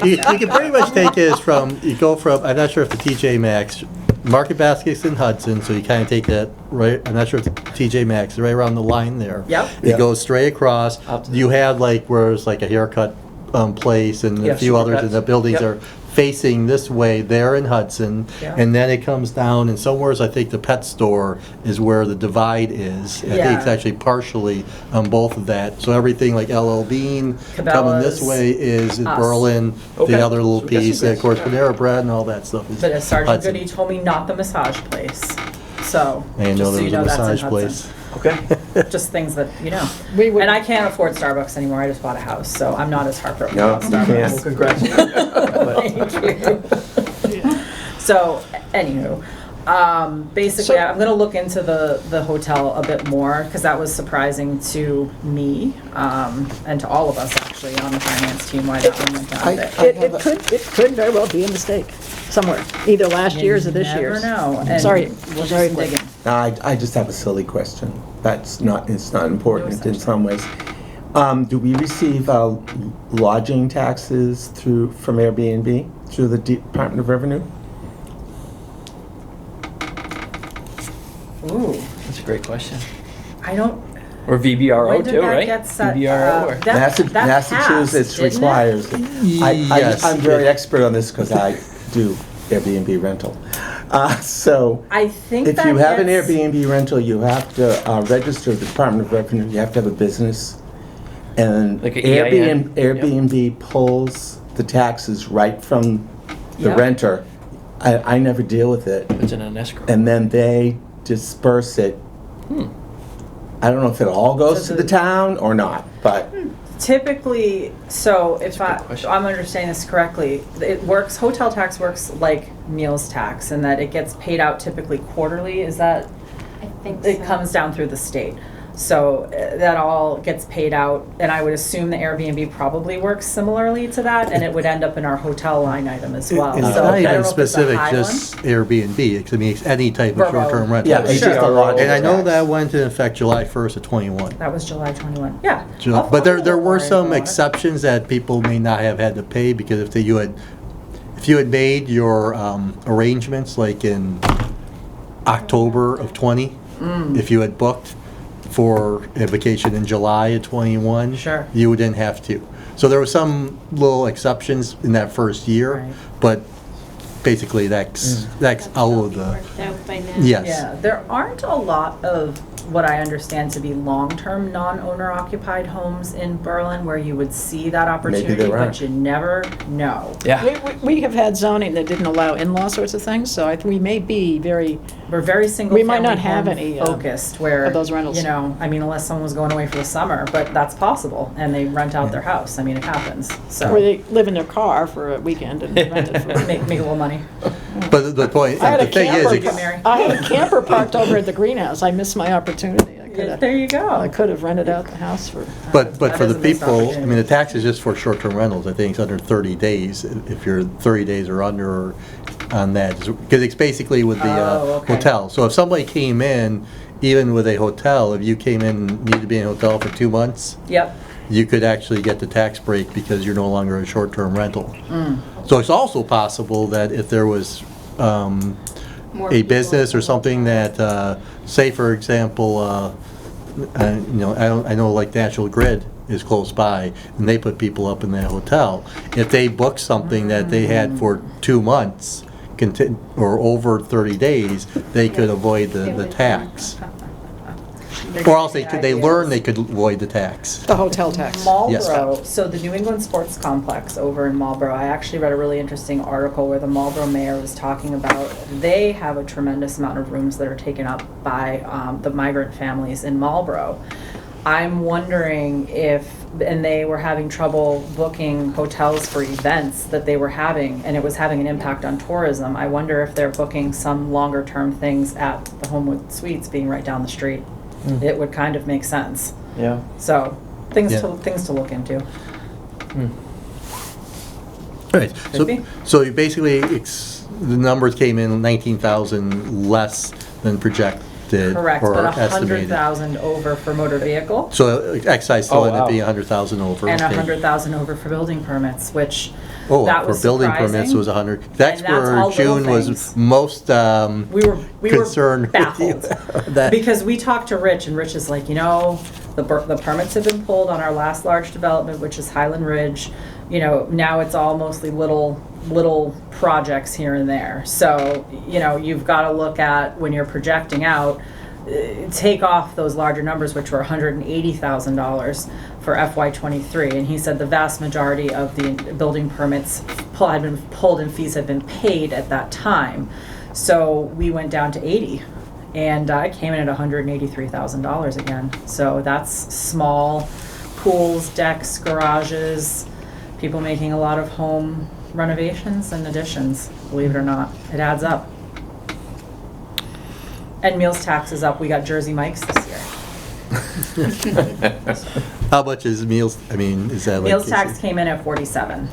You can pretty much take it as you go from, I'm not sure if the TJ Maxx, Market Basket's in Hudson, so you kind of take that right, I'm not sure if the TJ Maxx is right around the line there. Yep. It Yeah. goes straight across. Out to the- You have like, where it's like a haircut place and Yeah, a few others, and the Supercuts. buildings Yep. are facing this way there in Hudson. Yeah. And then it comes down, and somewheres I think the pet store is where the divide is. I think it's Yeah. actually partially on both of that. So everything like LL Bean coming this Cabela's, way is in us. Berlin. Okay. The other little So we got some piece, and of bits. course, Panera Bread and all that stuff is But as Sergeant Hudson. Goody told me, not the massage place. So, I didn't know just so there you was a know, that's in massage Hudson. place. Okay. Just things that, you know. We would- And I can't afford Starbucks anymore. I just bought a house, so I'm not as heartbroken No, about you Starbucks. can't. Well, congrats. Thank you. So, anywho, basically, So- I'm gonna look into the hotel a bit more, because that was surprising to me, and to all of us, actually, on the finance team, why that one went down a bit. It could very well be a mistake somewhere, either last year's or this year's. You never know. And Sorry, we'll do sorry, some Cliff. digging. I just have a silly question. It's not important in essential. some ways. Do we receive lodging taxes from Airbnb through the Department of Revenue? Ooh, That's a great question. I don't, Or VBRO when did too, that right? get set? VBRO or That Massachusetts passed, didn't it? requires it. Yes. I'm very expert on this because I do Airbnb rental. So I think if that you have an gets- Airbnb rental, you have to register with the Department of Revenue. You have to have a business. And Like a EIN? Airbnb pulls the taxes right from the Yep. renter. I never deal with it. It's in an escrow. And then they disperse it. I don't know if it all goes So to the town or not, but Typically, so if a good question. I'm understanding this correctly, it works, hotel tax works like meals tax in that it gets paid out typically quarterly, is that? I think so. It comes down through the state. So that all gets paid out, and I would assume the Airbnb probably works similarly to that, and it would end up in our hotel line item as well. It's So not I don't know even if it's a specific, high just one. Airbnb, it's, I mean, it's any type of Verbo. short-term rental. yeah, it's Sure. just a lodging And I know tax. that went into effect July 1st of '21. That was July 21, yeah. I'll But there follow were up some on it. exceptions that people may not have had to pay, because if you had made your arrangements like in October of '20, if you had booked for a vacation in July of '21, Sure. you wouldn't have to. So there were some little exceptions in that first year, Right. but basically that's out of the. Worked out by right now. Yes. Yeah, there aren't a lot of what I understand to be long-term non-owner occupied homes in Berlin where you would see that opportunity, there but aren't. you never know. Yeah. We have had zoning that didn't allow in-law sorts of things, so we may be very, We're very single We might family not have home any, focused where, of those rentals. you know, I mean, unless someone was going away for the summer, but that's possible, and they rent out their house. I mean, it happens, so. where they live in their car for a weekend and rent it for. Make a little money. But the point, I had the a thing is, camper, Thank you, Mary. I had a camper parked over at the greenhouse. I missed my opportunity. There you I go. could have rented out the house for. but That for is the a missed people, I opportunity. mean, the tax is just for short-term rentals. I think it's under 30 days. If you're 30 days or under on that, because it's basically with the Oh, okay. hotel. So if somebody came in, even with a hotel, if you came in and needed to be in a hotel for 2 months, Yep. you could actually get the tax break because you're no longer a short-term rental. Mm. So it's also possible that if there was More a people. business or something that, say for example, you know, I know like National Grid is close by, and they put people up in that hotel. If they booked something that they had for 2 months, or over 30 days, they could avoid the tax. Or else they learn they could avoid the tax. The hotel tax. Marlboro, so the New England Sports Complex over in Marlboro, I actually read a really interesting article where the Marlboro mayor was talking about, they have a tremendous amount of rooms that are taken up by the migrant families in Marlboro. I'm wondering if, and they were having trouble booking hotels for events that they were having, and it was having an impact on tourism. I wonder if they're booking some longer term things at the Homewood Suites being right down the street. It would kind of make sense. Yeah. So, things Yeah. to look into. Right, Could be. so you basically, the numbers came in 19,000 less than projected Correct, or but estimated. 100,000 over for motor vehicle So excise still Oh, ended up wow. being 100,000 over. and okay. 100,000 over for building permits, which Oh, that for was building surprising. permits was 100. That's And that's where all little June was things. most We were concerned with you. baffled. That- Because we talked to Rich, and Rich is like, you know, the permits have been pulled on our last large development, which is Highland Ridge. You know, now it's all mostly little projects here and there. So, you know, you've got to look at, when you're projecting out, take off those larger numbers, which were $180,000 for FY23. And he said the vast majority of the building permits had been pulled and fees had been paid at that time. So we went down to 80. And I came in at $183,000 again. So that's small pools, decks, garages, people making a lot of home renovations and additions, believe it or not. It adds up. And meals tax is up. We got Jersey Mike's this year. How much is meals, I mean, is that like? Meals tax came in at 47,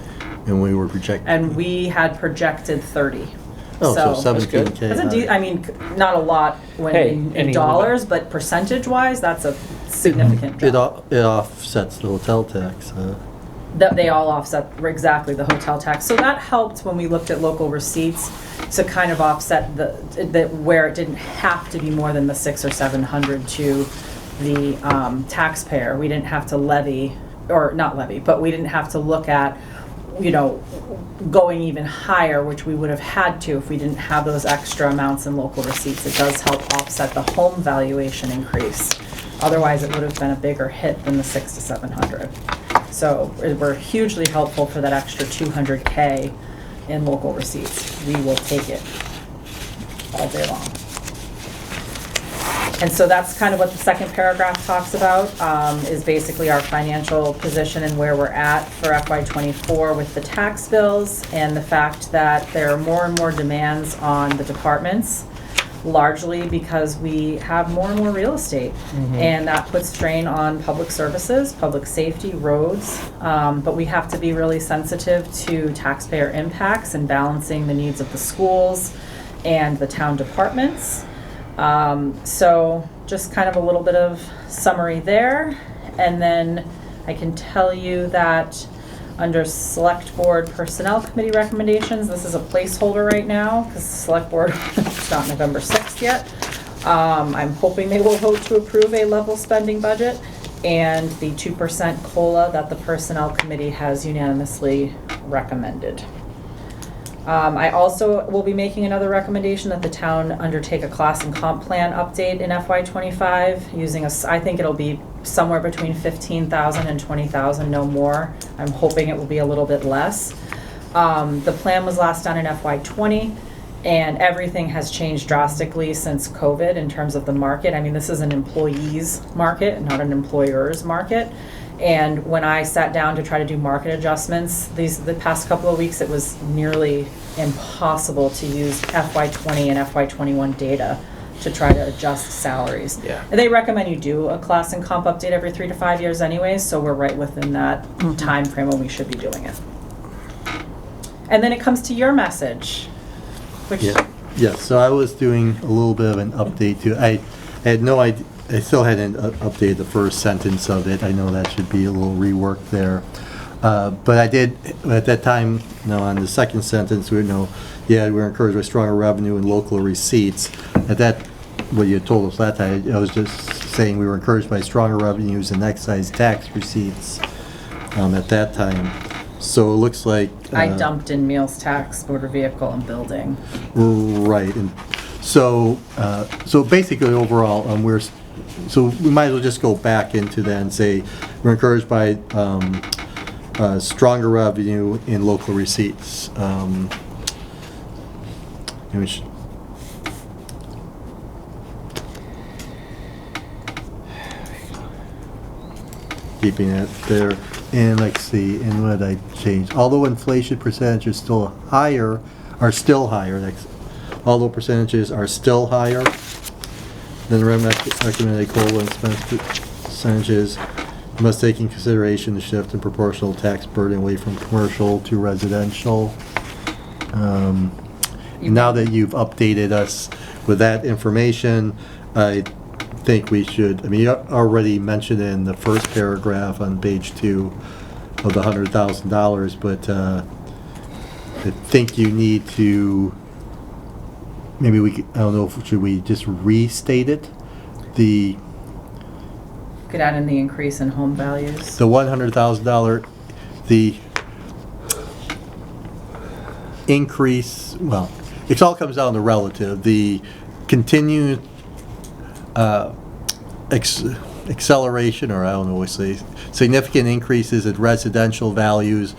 And we were projecting. and we had projected 30. Oh, so that's good. 17K. That's I mean, not a lot when Hey, in any- dollars, but percentage-wise, that's a significant drop. It offsets the hotel tax, huh? That they all offset exactly the hotel tax. So that helped when we looked at local receipts to kind of offset the where it didn't have to be more than the 600 or 700 to the taxpayer. We didn't have to levy, or not levy, but we didn't have to look at, you know, going even higher, which we would have had to if we didn't have those extra amounts in local receipts. It does help offset the home valuation increase. Otherwise, it would have been a bigger hit than the 600 to 700. So we're hugely helpful for that extra 200K in local receipts. We will take it all day long. And so that's kind of what the second paragraph talks about, is basically our financial position and where we're at for FY24 with the tax bills, and the fact that there are more and more demands on the departments, largely because we have more and more real estate. And that puts strain on public services, public safety, roads, but we have to be really sensitive to taxpayer impacts and balancing the needs of the schools and the town departments. So just kind of a little bit of summary there. And then I can tell you that under Select Board Personnel Committee recommendations, this is a placeholder right now because the Select Board, it's not November 6th yet. I'm hoping they will vote to approve a level spending budget and the 2% COLA that the Personnel Committee has unanimously recommended. I also will be making another recommendation that the town undertake a class and comp plan update in FY25 using I think it'll be somewhere between 15,000 and 20,000, no more. I'm hoping it will be a little bit less. The plan was last done in FY20, and everything has changed drastically since COVID in terms of the market. I mean, this is an employees market, not an employer's market. And when I sat down to try to do market adjustments, the past couple of weeks, it was nearly impossible to use FY20 and FY21 data to try to adjust salaries. Yeah. And they recommend you do a class and comp update every 3 to 5 years anyways, so we're right within that time frame when we should be doing it. And then it comes to your message, which Yes, so I was doing a little bit of an update too. I had no idea, I still hadn't updated the first sentence of it. I know that should be a little rework there. But I did, at that time, on the second sentence, we're encouraged by stronger revenue and local receipts. At that, what you had told us that time, I was just saying we were encouraged by stronger revenues and excise tax receipts at that time. So it looks like... I dumped in meals tax, motor vehicle, and building. Right, and so basically overall, so we might as well just go back into that and say we're encouraged by stronger revenue in local receipts. Keeping it there, and let's see, and what did I change? Although inflation percentages although percentages are still higher than the recommended COLA expense percentages, you must take in consideration the shift in proportional tax burden away from commercial to residential. Now that you've updated us with that information, I think we should, you already mentioned in the first paragraph on page 2 of the $100,000, but I think you need to, maybe I don't know, should we just restate it? The Could add in the increase in home values. the $100,000, the increase, well, it all comes down to relative. The continued acceleration, or I don't know what to say, significant increases in residential values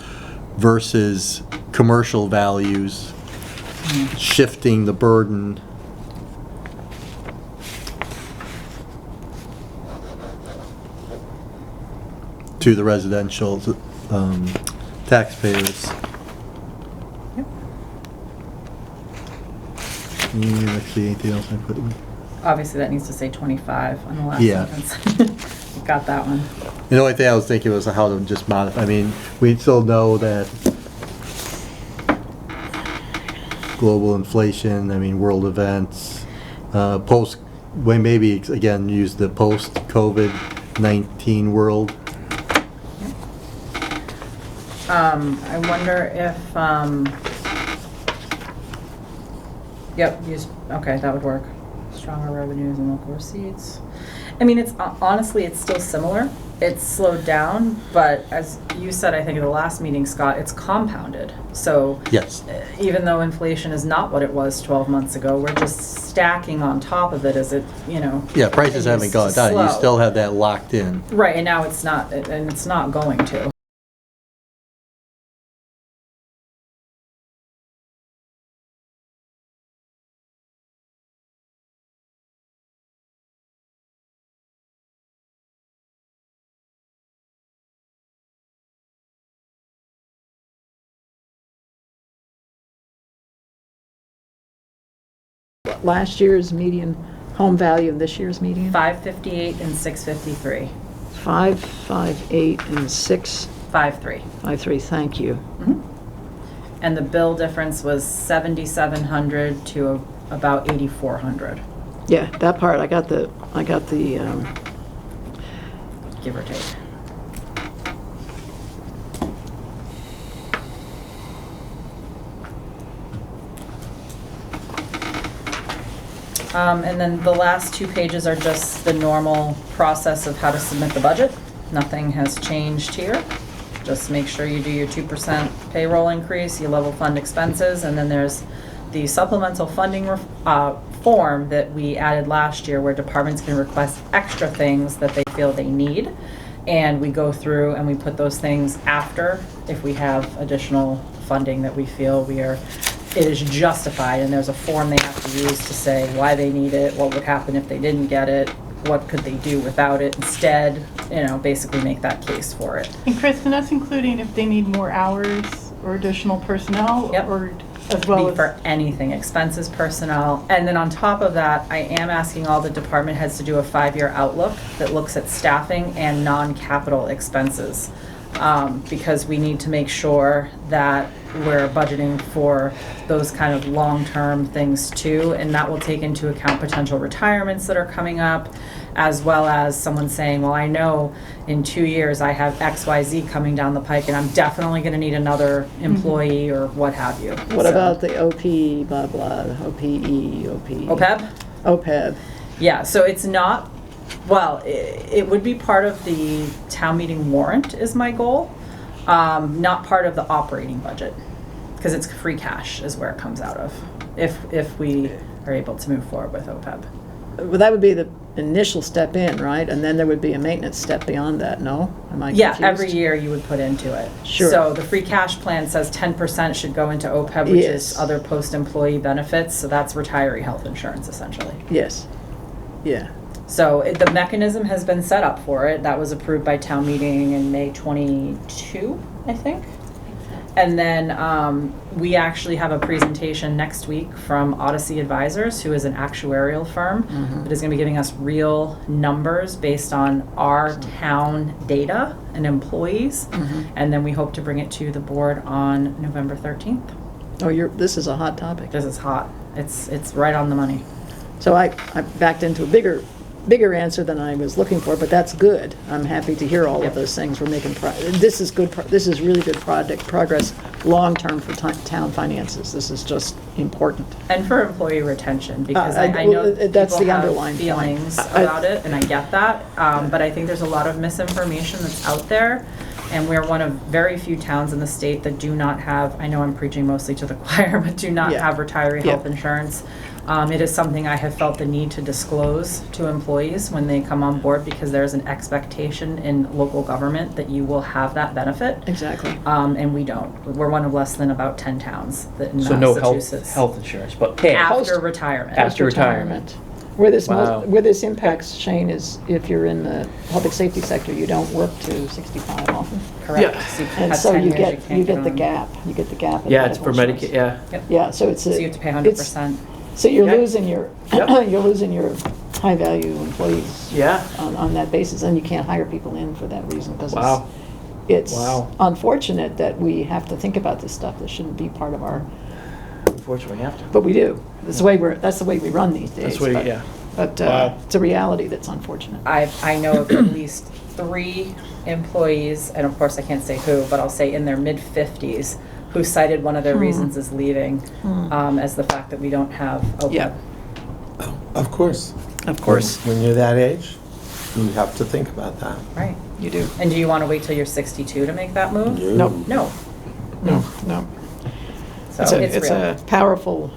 versus commercial values, shifting the burden to the residential taxpayers. Actually, anything else I put in? Obviously, that needs to say 25 on the last Yeah. sentence. Got that one. The only thing I was thinking was how to just modify, we still know that global inflation, world events, maybe again use the post-COVID-19 world. I wonder if, okay, that would work. Stronger revenues and local receipts. It's honestly, it's still similar. It's slowed down, but as you said, I think in the last meeting, Scott, it's compounded. So Yes. even though inflation is not what it was 12 months ago, we're just stacking on top of it as it, Yeah, prices haven't gone down. You slow. still have that locked in. Right, and now it's not, and it's not going to. Last year's median home value and this year's median? 558 and 653. 558 and 653. 53. Thank you. And the bill difference was 7,700 to about 8,400, Yeah, that part, I got the, give or take. And then the last 2 pages are just the normal process of how to submit the budget. Nothing has changed here. Just make sure you do your 2% payroll increase, you level fund expenses, and then there's the supplemental funding form that we added last year where departments can request extra things that they feel they need. And we go through and we put those things after if we have additional funding that we feel it is justified, and there's a form they have to use to say why they need it, what would happen if they didn't get it, what could they do without it instead, basically make that case for it. And Kristen, that's including if they need more hours or additional personnel? Yep. Or as well Be for as, anything, expenses, personnel. And then on top of that, I am asking all the department heads to do a 5-year outlook that looks at staffing and non-capital expenses. Because we need to make sure that we're budgeting for those kind of long-term things too, and that will take into account potential retirements that are coming up, as well as someone saying, well, I know in 2 years I have XYZ coming down the pike, and I'm definitely gonna need another employee or what have you. What So- about the OP, blah, blah, OPE, OP? OPEB? OPEB. Yeah, so it's not, well, it would be part of the town meeting warrant is my goal, not part of the operating budget, because it's free cash is where it comes out of, if we are able to move forward with OPEB. Well, that would be the initial step in, right? And then there would be a maintenance step beyond that, no? Am I Yeah, confused? every year you would put into it. Sure. So the free cash plan says 10% should go into OPEB, which Yes. is other post-employee benefits, so that's retiree health insurance essentially. Yes, yeah. So the mechanism has been set up for it. That was approved by town meeting in May 22, I think. And then we actually have a presentation next week from Odyssey Advisors, who is an actuarial firm that is going to be giving us real numbers based on our town data and employees. And then we hope to bring it to the board on November 13th. Oh, this is a hot topic. This is hot. It's right on the money. So I backed into a bigger answer than I was looking for, but that's good. I'm happy to hear all Yep. of those things. We're making, this is good, this is really good progress, long-term for town finances. This is just important. And for employee retention, because I- I know well, that's people the have underlying point. feelings I- about it, and I get that. But I think there's a lot of misinformation that's out there. And we're one of very few towns in the state that do not have, I know I'm preaching mostly to the choir, but do not Yeah. have retiree Yeah. health insurance. It is something I have felt the need to disclose to employees when they come on board, because there's an expectation in local government that you will have that benefit. Exactly. And we don't. We're one of less than about 10 towns that in So no Massachusetts. health insurance, but pay. After retirement. After retirement. Where this, Wow. where this impacts, Shane, is if you're in the public safety sector, you don't work to 65 often. Correct. Yeah. So you And have so 10 you years, get can't the on. gap, you get the gap. in Yeah, it's for medical Medicaid, insurance. yeah. Yeah, so it's a. So you have to pay it's- 100%. So you're Yeah. losing your, Yep. you're losing your high-value employees Yeah. on that basis, and you can't hire people in for that reason, because Wow. it's Wow. unfortunate that we have to think about this stuff. That shouldn't be part of our, Unfortunately, we have to. but we do. That's the way we run these days. That's what, but- yeah. But Wow. it's a reality that's unfortunate. I know of at least 3 employees, and of course I can't say who, but I'll say in their mid-50s, who cited one of their reasons as leaving as the fact that we don't have OPEB. Yeah. Of course. Of course, When you're that age, you have to think about that. Right. you do. And do you want to wait till you're 62 to make that move? Nope. No. No, no. So It's it's real. a powerful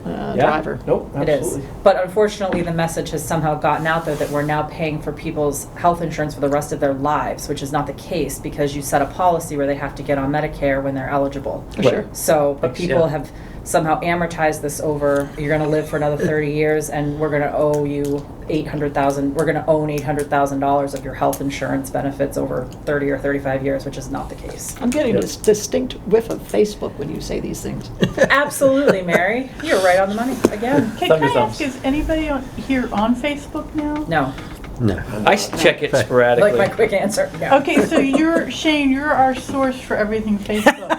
Yeah. driver. Nope, It is. absolutely. But unfortunately, the message has somehow gotten out there that we're now paying for people's health insurance for the rest of their lives, which is not the case, because you set a policy where they have to get on Medicare when they're eligible. Sure. So, but Thanks, people yeah. have somehow amortized this over, you're gonna live for another 30 years and we're gonna owe you we're gonna own $800,000 of your health insurance benefits over 30 or 35 years, which is not the case. I'm getting Yep. this distinct whiff of Facebook when you say these things. Absolutely, Mary. You're right on the money again. Can Thunder I ask, thumbs. is anybody here on Facebook now? No, No. I check it sporadically. like my quick answer, no. Okay, so Shane, you're our source for everything Facebook.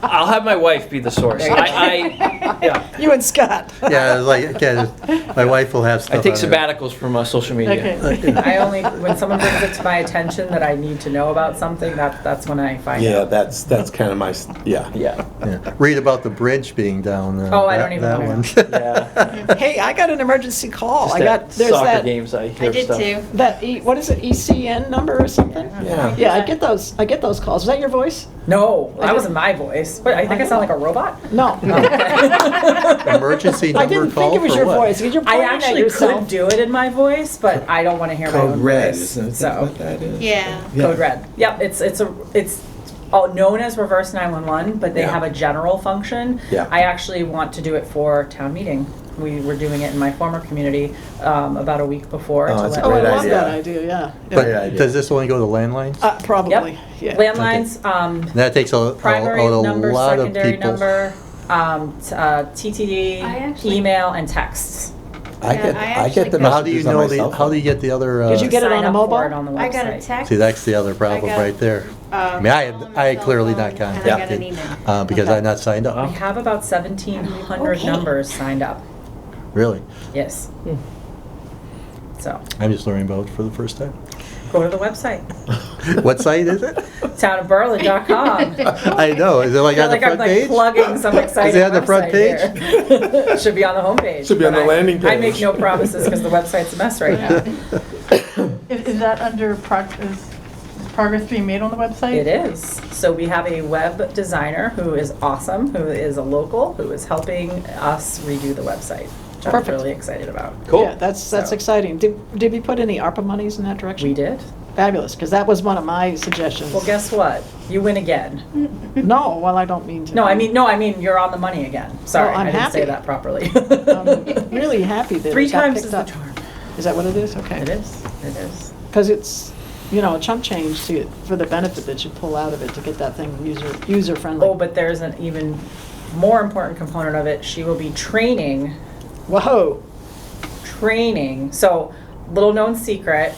I'll have my wife be the source. Yeah. You and Scott. Yeah, it's like, again, my wife will have stuff I take on her. sabbaticals from social media. Okay. I only, when someone brings it to my attention that I need to know about something, that's when I find Yeah, out. that's kind of my, yeah. Yeah. Yeah. Read about the bridge being down. Oh, I don't even that know. one. Yeah. Hey, I got an emergency call. Just I got, at there's soccer that, games, I hear I did stuff. too. that, what is it, ECN number or something? Yeah. Yeah, I get those calls. Is that your voice? No, that wasn't my voice. But I think I sound like a robot. No. Emergency I number didn't call think it was for your what? voice, because you're I pointing at actually yourself. could do it in my voice, but I don't want to hear my Code own red, voice. isn't it So what that is? Yeah. Code red. Yep, it's all known as reverse 911, but they Yeah. have a general function. Yeah. I actually want to do it for town meeting. We were doing it in my former community about a week before. Oh, to that's a let Oh, I great love idea. that idea, yeah. But Yeah, idea. does this only go to landlines? Probably, yeah. Landlines, That takes a primary number, lot of secondary people. number, TTD, I actually- email, and texts. I Yeah, get, I I actually get the got- How do you messages on know my the, cell how do you phone. get the other? Did you get it Sign on a up mobile? for it on the I got a website. text. See, that's the other problem got, right there. I mean, I call on I my clearly cell not phone, and I got an contacted, email. because Okay. I'm not signed We up. have about 1,700 Okay. numbers signed up. Really? Yes. So, I'm just learning about it for the first time. go to the website, What site is it? townofberlin.com. I know, is it like I feel on the like I'm front like page? plugging some exciting Is it on the front website here. Should be on the homepage. Should be on but the landing I make page. no promises because the website's a mess right now. Is that under, is progress being made on the website? It is. So we have a web designer who is awesome, who is a local, who is helping us redo the website, which I'm Perfect. really excited about. Cool. Yeah, that's So- exciting. Did we put any ARPA monies in that direction? We did. Fabulous, because that was one of my suggestions. Well, guess what? You win again. No, well, I don't mean to. No, I mean you're on the money again. Sorry, Well, I'm I didn't say happy. that properly. I'm really happy that Three it got times picked is the up. charm. Is that what it is? Okay. It is. It is. Because it's, a chump change for the benefit that you pull out of it to get that thing user friendly. Oh, but there's an even more important component of it. She will be training. Whoa. So, little known secret,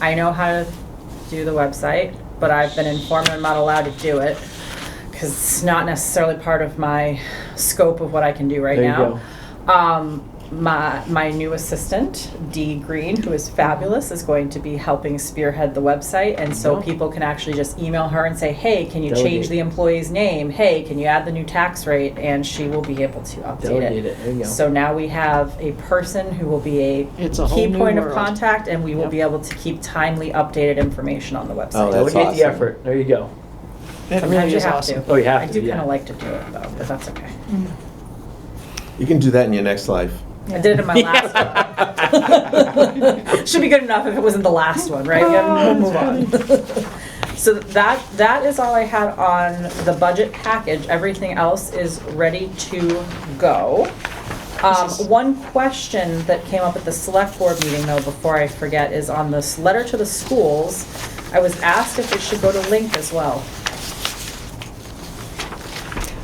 I know how to do the website, but I've been informed I'm not allowed to do it because it's not necessarily part of my scope of what I can do right There you now. My new assistant, Dee Green, who is fabulous, is going to be helping spearhead the website, and so Oh. people can actually just email her and say, hey, can you Delegate. change the employee's name? Hey, can you add the new tax rate? And she will be able to update Delegate it. There you go. So now we have a person who will be It's a a whole key new point of world. contact, and we will Yep. be able to keep timely, updated information on the website. Oh, that's Delegate the awesome. effort. There you go. It Sometimes really you is have awesome. to. Oh, you have I to, do yeah. kind of like to do it though, but that's okay. You can do that in your next life. I did it in my last one. Should be good enough if it wasn't the last one, right? Yeah, we'll move on. So that is all I had on the budget package. Everything else is ready to go. One question that came up at the select board meeting though, before I forget, is on this letter to the schools. I was asked if it should go to Link as well.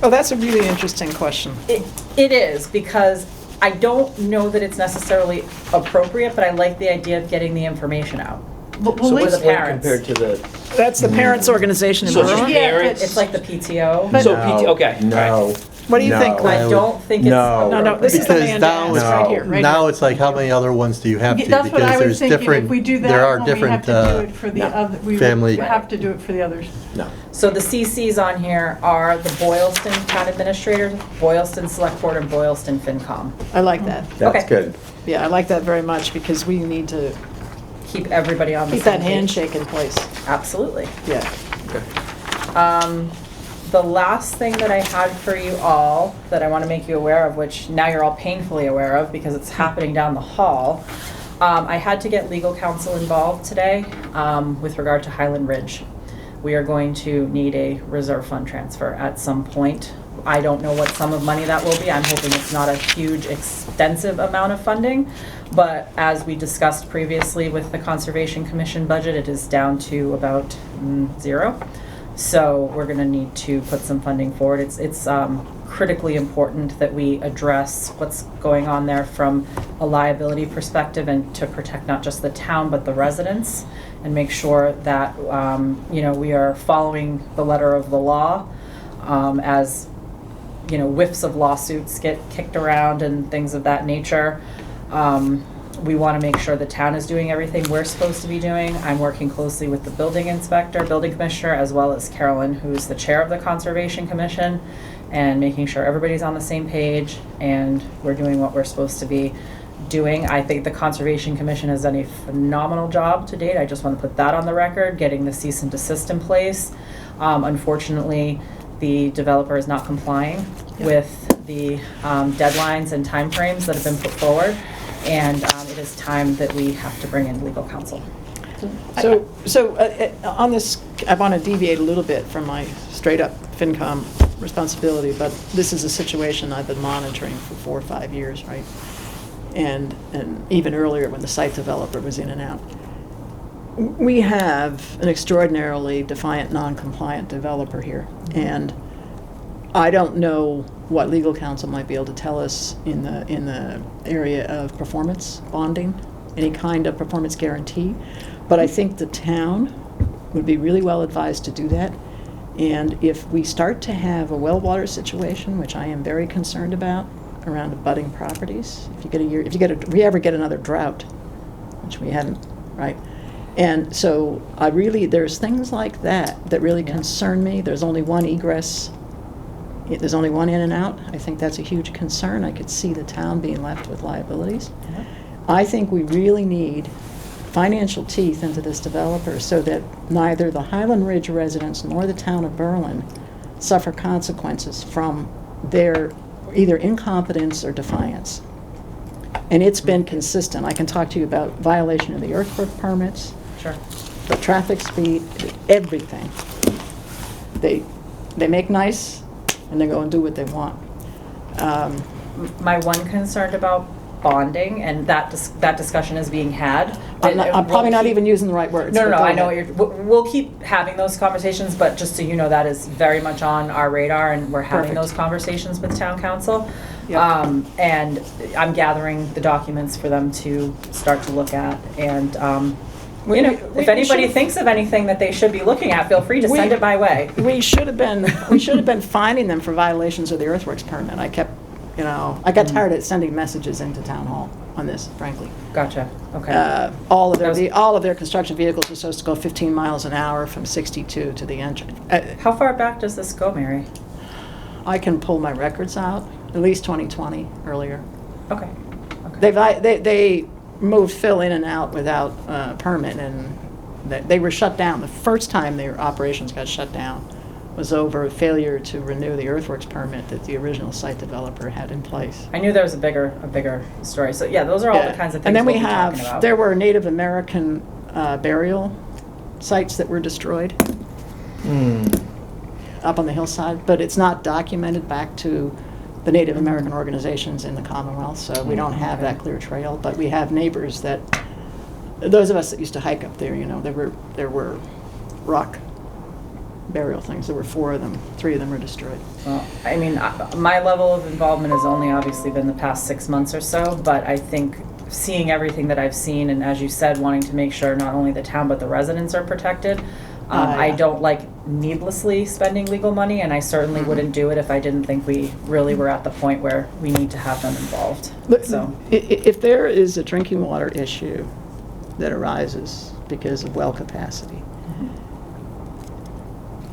Oh, that's a really interesting question. It is, because I don't know that it's necessarily appropriate, but I like the idea of getting the information out. Well, So what's the Link parents. compared to the, That's the parents' organization in so it's just Berlin? Yeah, parents? It's like the PTO. But- So No, PT, okay. No. What do you No. think, Glenn? I don't think it's No. No, this is the Because man to now, ask right here, right now here. it's like, how many other ones do you have to? Yeah, that's what I Because was there's thinking, different- if we do there are that, when we have different, to do it for the no, other, we family- would have to do it for the others. No. So the CCs on here are the Boylston Town Administrator, Boylston Select Board, and Boylston FinCom. I like that. That's Okay. good. Yeah, I like that very much because we need to Keep everybody on the keep same that page. handshake in place. Absolutely. Yeah. The last thing that I had for you all, that I want to make you aware of, which now you're all painfully aware of because it's happening down the hall, I had to get legal counsel involved today with regard to Highland Ridge. We are going to need a reserve fund transfer at some point. I don't know what sum of money that will be. I'm hoping it's not a huge, extensive amount of funding. But as we discussed previously with the Conservation Commission budget, it is down to about zero. So we're gonna need to put some funding forward. It's critically important that we address what's going on there from a liability perspective and to protect not just the town, but the residents, and make sure that, we are following the letter of the law. as, you know, whiffs of lawsuits get kicked around and things of that nature. We want to make sure the town is doing everything we're supposed to be doing. I'm working closely with the building inspector, building commissioner, as well as Carolyn, who's the chair of the Conservation Commission, and making sure everybody's on the same page and we're doing what we're supposed to be doing. I think the Conservation Commission has done a phenomenal job to date. I just want to put that on the record, getting the cease and desist in place. Unfortunately, the developer is not complying with the deadlines and timeframes that have been put forward, and it is time that we have to bring in legal counsel. So on this, I want to deviate a little bit from my straight-up FinCom responsibility, but this is a situation I've been monitoring for 4 or 5 years, right? And even earlier when the site developer was in and out. We have an extraordinarily defiant, non-compliant developer here, and I don't know what legal counsel might be able to tell us in the area of performance bonding, any kind of performance guarantee, but I think the town would be really well advised to do that. And if we start to have a well water situation, which I am very concerned about, around abutting properties, if we ever get another drought, which we haven't, right? And so there's things like that really concern me. There's only one egress. There's only one in and out. I think that's a huge concern. I could see the town being left with liabilities. I think we really need financial teeth into this developer so that neither the Highland Ridge residents nor the town of Berlin suffer consequences from their either incompetence or defiance. And it's been consistent. I can talk to you about violation of the earthwork permits, Sure. the traffic speed, everything. They make nice and they go and do what they want. My one concern about bonding, and that discussion is being had. I'm probably not even using the right words. No, but go I know ahead. what we'll keep having those conversations, but just so you know, that is very much on our radar, and we're having Perfect. those conversations with town council. Yep. And I'm gathering the documents for them to start to look at, and if anybody thinks of anything that they should be looking at, feel free to send it my way. We should have been finding them for violations of the earthworks permit. I got tired of sending messages into town hall on this, frankly. Gotcha, okay. All of their construction vehicles are supposed to go 15 miles an hour from 62 to the entrance. How far back does this go, Mary? I can pull my records out, at least 2020, earlier. Okay. They moved Phil in and out without permit, and they were shut down. The first time their operations got shut down was over a failure to renew the earthworks permit that the original site developer had in place. I knew there was a bigger story. So yeah, those are all the kinds of things And then we'll we be talking have, about. there were Native American burial sites that were destroyed up on the hillside, but it's not documented back to the Native American organizations in the Commonwealth, so we don't have that clear trail, but we have neighbors that, those of us that used to hike up there, there were rock burial things. There were 4 of them. 3 of them were destroyed. Well, I mean, my level of involvement has only obviously been the past 6 months or so, but I think seeing everything that I've seen, and as you said, wanting to make sure not only the town but the residents are protected, I don't like needlessly spending legal money, and I certainly wouldn't do it if I didn't think we really were at the point where we need to have them involved. So, If there is a drinking water issue that arises because of well capacity,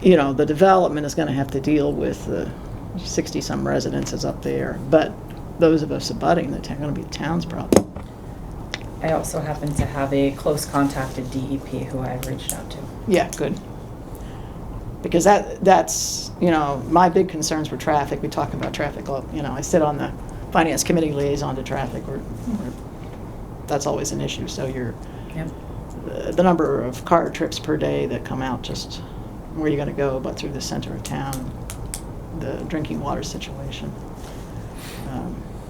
the development is going to have to deal with the 60-some residences up there, but those of us abutting, that's going to be the town's problem. I also happen to have a close contact at DEP who I've reached out to. Yeah, good. Because that's, my big concerns were traffic. We talk about traffic, I sit on the Finance Committee liaison to traffic, that's always an issue. So the number of car trips per day that come out, just where you're going to go, but through the center of town, the drinking water situation,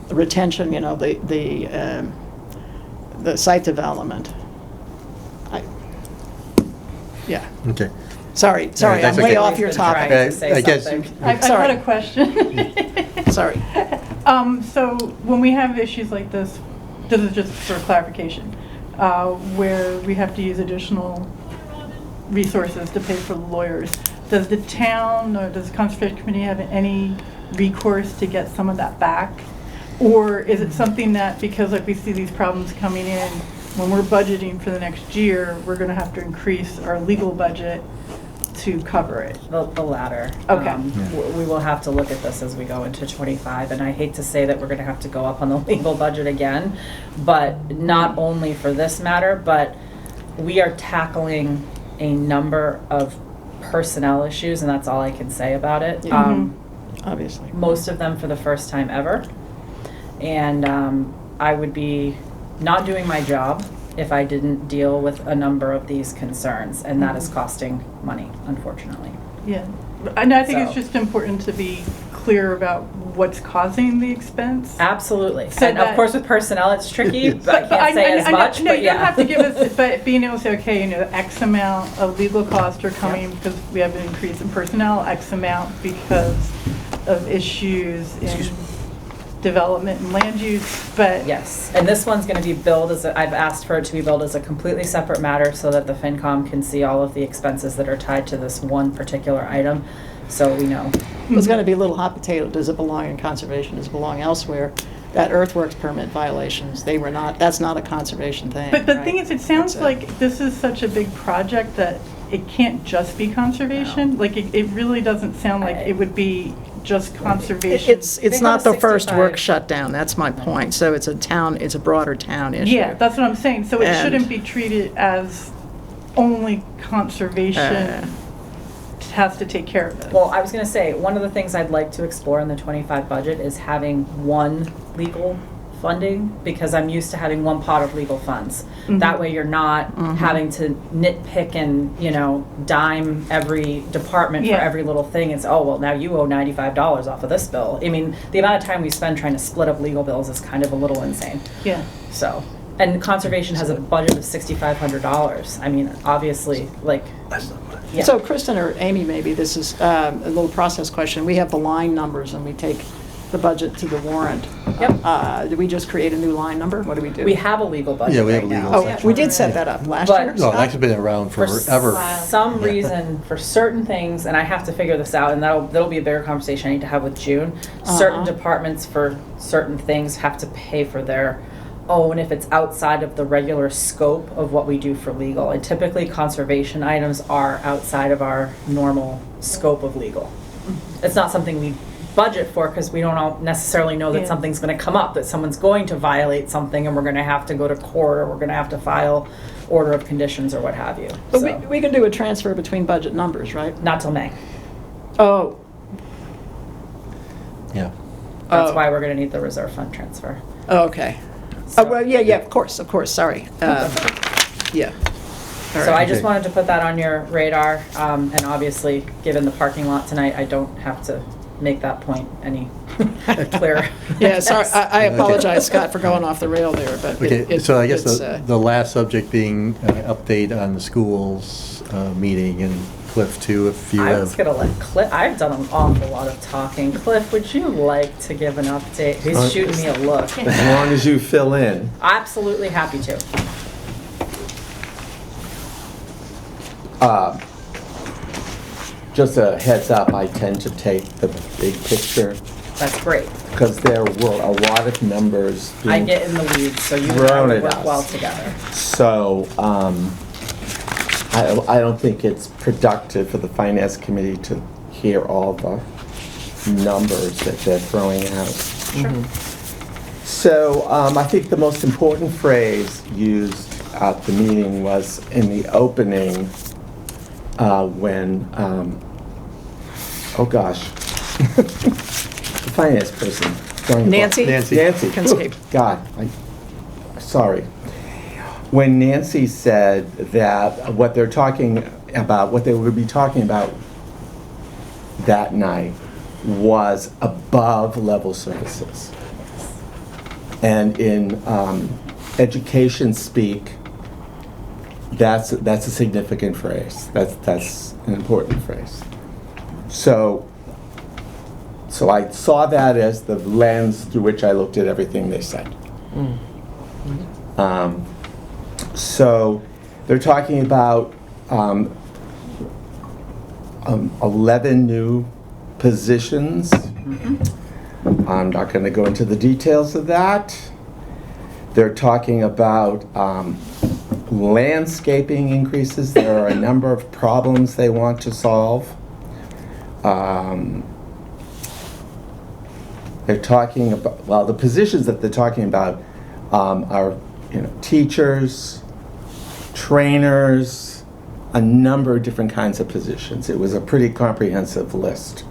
the retention, the site development. Okay. Sorry, that's I'm way okay. off your topic. Trying to say I guess something. I've Sorry. got a question. Sorry. So when we have issues like this is just for clarification, where we have to use additional resources to pay for the lawyers, does the town or does the Conservation Committee have any recourse to get some of that back? Or is it something that, because like we see these problems coming in, when we're budgeting for the next year, we're gonna have to increase our legal budget to cover it? The latter. Okay. We will have to look at this as we go into '25, and I hate to say that we're gonna have to go up on the legal budget again, but not only for this matter, but we are tackling a number of personnel issues, and that's all I can say about it. Yeah. Obviously. Most of them for the first time ever. And I would be not doing my job if I didn't deal with a number of these concerns, and that is costing money, unfortunately. Yeah, and I think it's So- just important to be clear about what's causing the expense. Absolutely. So And of that- course with personnel, it's tricky, but I can't say as much, No, but you don't have to yeah. give us, but being able to say, okay, X amount of legal costs are coming because we have an increase in personnel, X amount because of issues in development and land use, but. Yes, and this one's gonna be billed as, I've asked for it to be billed as a completely separate matter so that the FinCom can see all of the expenses that are tied to this one particular item, so we know. It's gonna be a little hot potato. Does it belong in conservation? Does it belong elsewhere? That earthworks permit violations, they were not, that's not a conservation thing. But the right? thing is, it sounds That's like this is such a big project that it can't just be conservation. Like, it really doesn't sound like it would be just conservation. It's They not have a the first 65. work shutdown, that's my point. So it's a town, it's a broader town issue. Yeah, that's what I'm saying. So it And- shouldn't be treated as only conservation has to take care of it. Well, I was gonna say, one of the things I'd like to explore in the '25 budget is having one legal funding, because I'm used to having one pot of legal funds. That way you're not having to nitpick and, dime every department for Yeah. every little thing. It's, oh, well, now you owe $95 off of this bill. I mean, the amount of time we spend trying to split up legal bills is kind of a little insane, Yeah. so. And conservation has a budget of $6,500. I mean, obviously, like, yeah. So Kristen or Amy, maybe this is a little process question. We have the line numbers and we take the budget to the warrant. Yep. Do we just create a new line number? What do we do? We have a legal budget Yeah, we have right a now. legal Oh, section. we did set that up last But- year? No, that's been around For forever. some reason, for certain things, and I have to figure this out, and that'll be a bigger conversation I need to have with June. Certain departments for certain things have to pay for their own if it's outside of the regular scope of what we do for legal. And typically, conservation items are outside of our normal scope of legal. It's not something we budget for because we don't all necessarily know that Yeah. something's going to come up, that someone's going to violate something and we're going to have to go to court or we're going to have to file order of conditions or what have you. But So, we can do a transfer between budget numbers, right? not till May. Oh, Yeah. That's Oh. why we're going to need the reserve fund transfer. okay. So- Oh, well, yeah, of course, sorry. Yeah. All So right. I just Okay. wanted to put that on your radar, and obviously, given the parking lot tonight, I don't have to make that point any clearer. Yeah, sorry, Yes. I apologize, Scott, for going off the rail there, but Okay, so I guess it's, the last subject being update on the schools meeting, and Cliff too, if you I was have. gonna let Cliff, I've done an awful lot of talking. Cliff, would you like to give an update? He's shooting me a look. As long as you fill in. Absolutely happy to. Just a heads up, I tend to take the big picture That's great. because there were a lot of numbers. I being get in the weeds, so you and I thrown will at work us. well together. So, I don't think it's productive for the finance committee to hear all the numbers that they're throwing out. So, I think the most important phrase used at the meeting was in the opening, when, oh gosh, the finance person. drawing a blank. Nancy? Nancy. Kinscape. God, sorry. When Nancy said that what they're talking about, what they would be talking about that night was above level services. And in education speak, that's a significant phrase. That's an important phrase. So I saw that as the lens through which I looked at everything they said. So they're talking about 11 new positions. I'm not going to go into the details of that. They're talking about landscaping increases. There are a number of problems they want to solve. They're talking about, well, the positions that they're talking about are, teachers, trainers, a number of different kinds of positions. It was a pretty comprehensive list.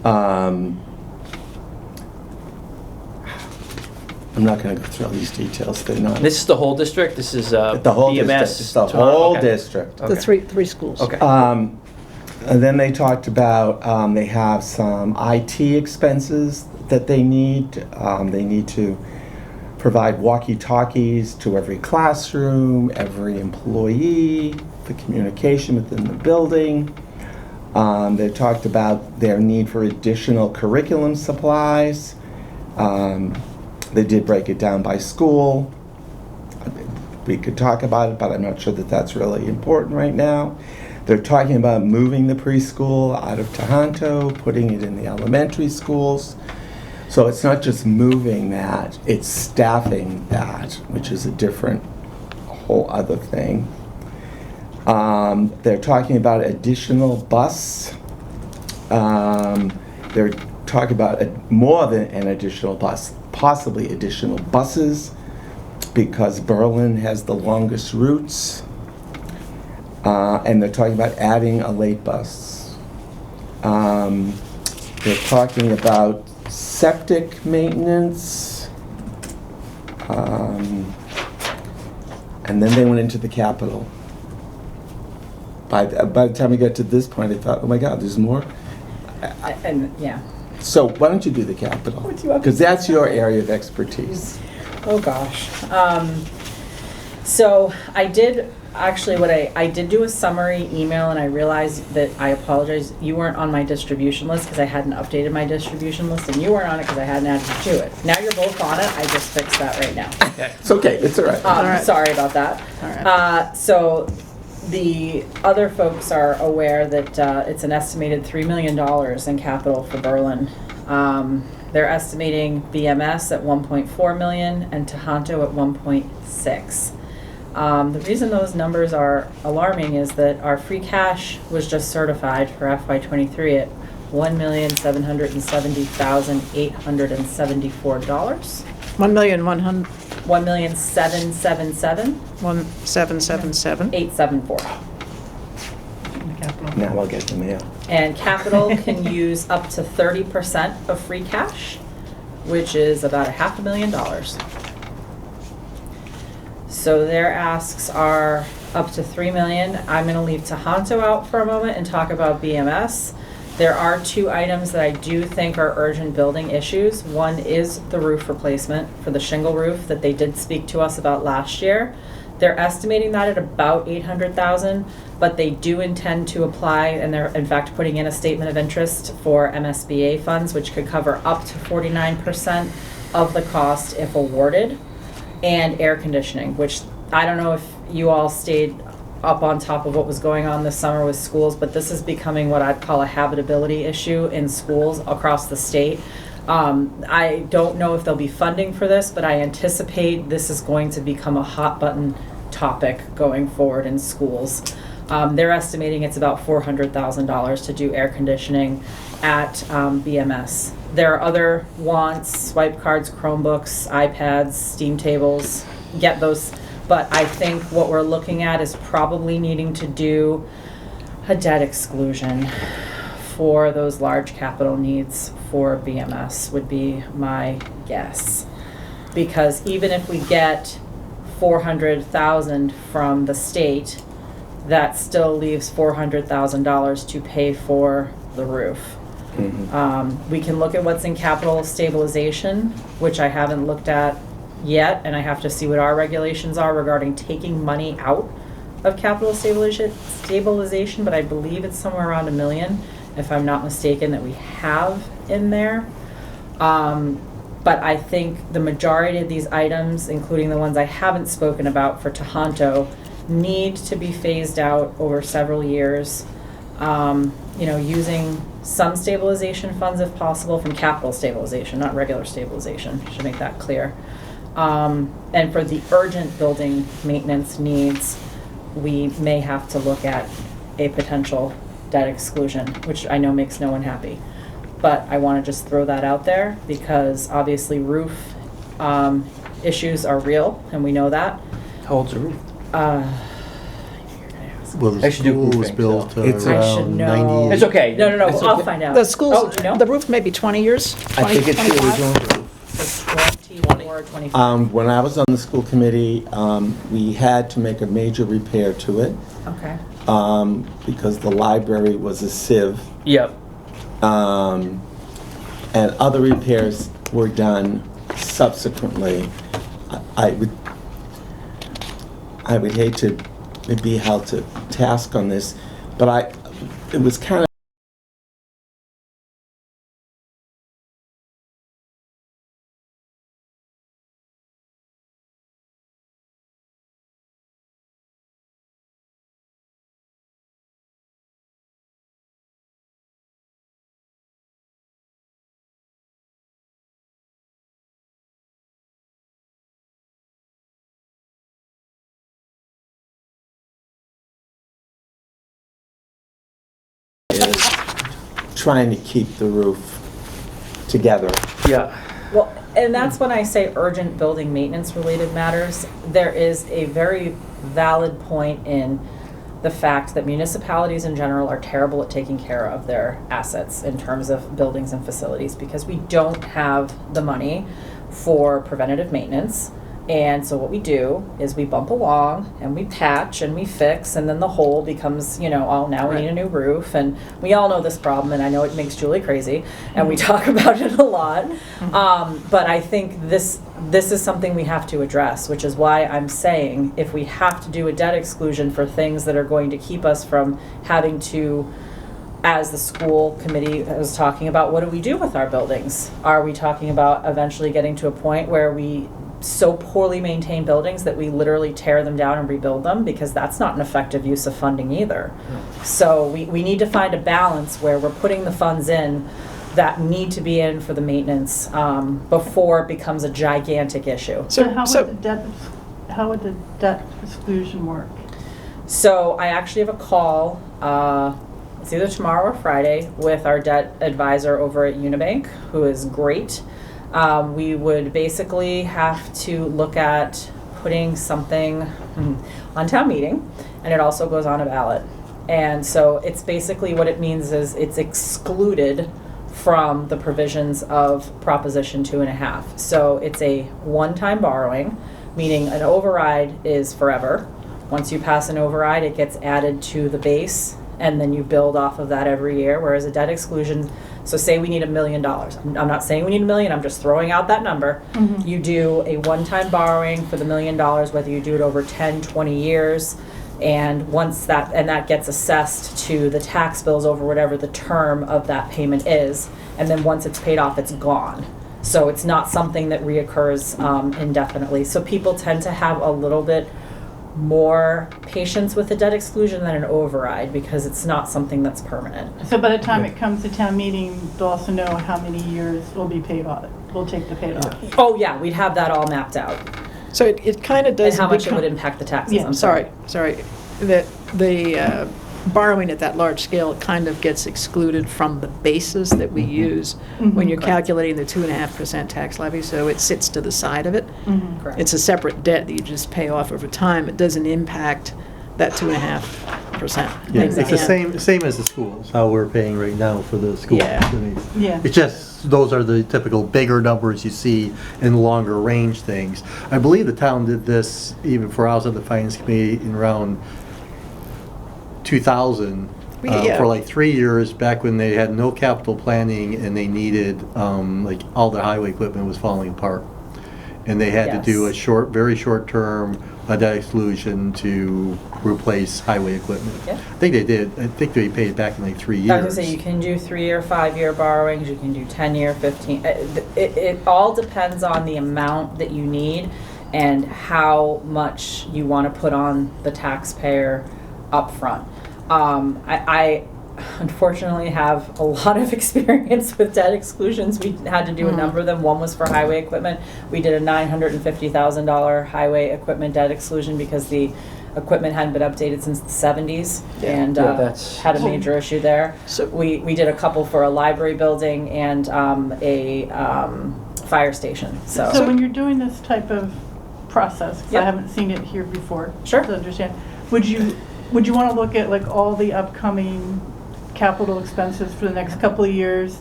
I'm not going to go through all these details. They're not. This is the whole district? This is The whole BMS? district. It's the whole Okay. district. The three schools. Okay. And then they talked about they have some IT expenses that they need. They need to provide walkie-talkies to every classroom, every employee, the communication within the building. They talked about their need for additional curriculum supplies. They did break it down by school. We could talk about it, but I'm not sure that that's really important right now. They're talking about moving the preschool out of Tohoto, putting it in the elementary schools. So it's not just moving that, it's staffing that, which is a whole other thing. They're talking about additional bus. They're talking about more than an additional bus, possibly additional buses, because Berlin has the longest routes. And they're talking about adding a late bus. They're talking about septic maintenance. And then they went into the capital. By the time we got to this point, I thought, oh my God, there's more. And, yeah. So why don't you do the capital? Because that's your area of expertise. Oh, gosh. So I did, actually, I did do a summary email, and I realized that, I apologize, you weren't on my distribution list because I hadn't updated my distribution list, and you weren't on it because I hadn't added you to it. Now you're both on it, I just fixed that right now. Okay. It's okay, it's all right. right. Sorry about that. All right. So the other folks are aware that it's an estimated $3 million in capital for Berlin. They're estimating BMS at 1.4 million and Tohoto at 1.6. The reason those numbers are alarming is that our free cash was just certified for FY23 at $1,770,874. 1,100,000, 1,777,874. 1,777. Now I'll get the mail. And capital can use up to 30% of free cash, which is about $500,000. So their asks are up to $3 million. I'm gonna leave Tohoto out for a moment and talk about BMS. There are two items that I do think are urgent building issues. One is the roof replacement for the shingle roof that they did speak to us about last year. They're estimating that at about $800,000, but they do intend to apply, and they're in fact putting in a statement of interest for MSBA funds, which could cover up to 49% of the cost if awarded, and air conditioning, which I don't know if you all stayed up on top of what was going on this summer with schools, but this is becoming what I'd call a habitability issue in schools across the state. I don't know if there'll be funding for this, but I anticipate this is going to become a hot button topic going forward in schools. They're estimating it's about $400,000 to do air conditioning at BMS. There are other wants, swipe cards, Chromebooks, iPads, Steam tables, get those. But I think what we're looking at is probably needing to do a debt exclusion for those large capital needs for BMS would be my guess. Because even if we get $400,000 from the state, that still leaves $400,000 to pay for the roof. We can look at what's in capital stabilization, which I haven't looked at yet, and I have to see what our regulations are regarding taking money out of capital stabilization, but I believe it's somewhere around $1 million, if I'm not mistaken, that we have in there. But I think the majority of these items, including the ones I haven't spoken about for Tohoto, need to be phased out over several years. You know, using some stabilization funds if possible from capital stabilization, not regular stabilization, should make that clear. And for the urgent building maintenance needs, we may have to look at a potential debt exclusion, which I know makes no one happy. But I want to just throw that out there because obviously roof issues are real, and we know that. How old's the roof? Well, the I should do school was roofing, built so- It's- I should around know. 98. It's okay. No, It's I'll okay. find out. The schools, Oh, do you know? the roof may be 20 years? I 20, think it's the 25? original. So 24 or 25. When I was on the school committee, we had to make a major repair to it Okay. because the library was a sieve. Yep. And other repairs were done subsequently. I would hate to be held to task on this, but it was kind of is trying to keep the roof together. Yeah. Well, and that's when I say urgent building maintenance related matters. There is a very valid point in the fact that municipalities in general are terrible at taking care of their assets in terms of buildings and facilities because we don't have the money for preventative maintenance. And so what we do is we bump along and we patch and we fix, and then the hole becomes, you know, oh, now we need a new roof. And we all know this problem, and I know it makes Julie crazy, and we talk about it a lot. But I think this is something we have to address, which is why I'm saying if we have to do a debt exclusion for things that are going to keep us from having to, as the school committee was talking about, what do we do with our buildings? Are we talking about eventually getting to a point where we so poorly maintain buildings that we literally tear them down and rebuild them? Because that's not an effective use of funding either. So we need to find a balance where we're putting the funds in that need to be in for the maintenance before it becomes a gigantic issue. So how would the debt exclusion work? So I actually have a call, it's either tomorrow or Friday, with our debt advisor over at Unibank, who is great. We would basically have to look at putting something on town meeting, and it also goes on a ballot. And so it's basically what it means is it's excluded from the provisions of Proposition 2.5. So it's a one-time borrowing, meaning an override is forever. Once you pass an override, it gets added to the base, and then you build off of that every year, whereas a debt exclusion, so say we need $1 million. I'm not saying we need $1 million, I'm just throwing out that number. You do a one-time borrowing for the $1 million, whether you do it over 10, 20 years, and once that gets assessed to the tax bills over whatever the term of that payment is, and then once it's paid off, it's gone. So it's not something that reoccurs indefinitely. So people tend to have a little bit more patience with a debt exclusion than an override because it's not something that's permanent. So by the time it comes to town meeting, they'll also know how many years will be paid off. We'll take the paid off. Oh yeah, we'd have that all mapped out. So it kind of does. And how much it become- would impact the taxes. Yeah, I'm sorry. That the borrowing at that large scale kind of gets excluded from the basis that we use when you're Correct. calculating the 2.5% tax levy, so it sits to the side of it. Correct. It's a separate debt that you just pay off over time. It doesn't impact that 2.5%. Yeah, it's the Again. same as the schools, how we're paying right now for the schools. Yeah. I mean, Yeah. It's just, those are the typical bigger numbers you see in longer range things. I believe the town did this even for I was on the finance committee in around 2000. Yeah. For like 3 years, back when they had no capital planning and they needed, like, all the highway equipment was falling apart. And they had to do a Yes. very short term, debt exclusion to replace highway equipment. Yeah. I think they did. I think they paid back in like 3 years. I was gonna say, you can do 3-year, 5-year borrowings, you can do 10-year, 15. It all depends on the amount that you need and how much you want to put on the taxpayer upfront. unfortunately have a lot of experience with debt exclusions. We had to do a number of them. One was for highway equipment. We did a $950,000 highway equipment debt exclusion because the equipment hadn't been updated since the 70s and Yeah, that's- had a major issue there. So- We did a couple for a library building and a fire station. So So when you're doing this type of process, 'cause I Yep. haven't seen it here before. Sure. To understand, would you want to look at like all the upcoming capital expenses for the next couple of years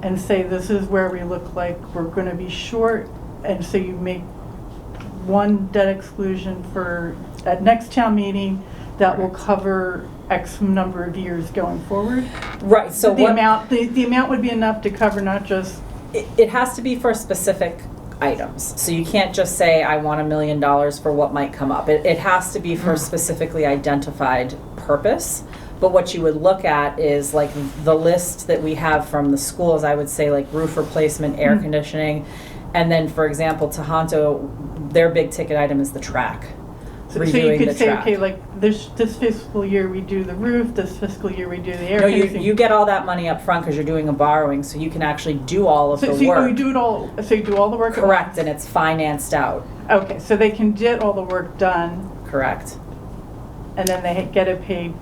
and say, this is where we look like we're going to be short, and so you make one debt exclusion for that next town meeting that will cover X number of years going forward? right. So the what amount would be enough to cover not just it has to be for specific items. So you can't just say, I want $1 million for what might come up. It has to be for a specifically identified purpose. But what you would look at is like the list that we have from the schools, I would say like roof replacement, air conditioning. And then, for example, Tohoto, their big ticket item is the track. So you Redoing could the say, track. okay, like this fiscal year we do the roof, this fiscal year we do the air No, conditioning. you get all that money up front because you're doing a borrowing, so you can actually do all of So the you work. do it all, so you do all the work at Correct, once? and it's financed out. Okay, so they can get all the work done Correct. and then they get it paid.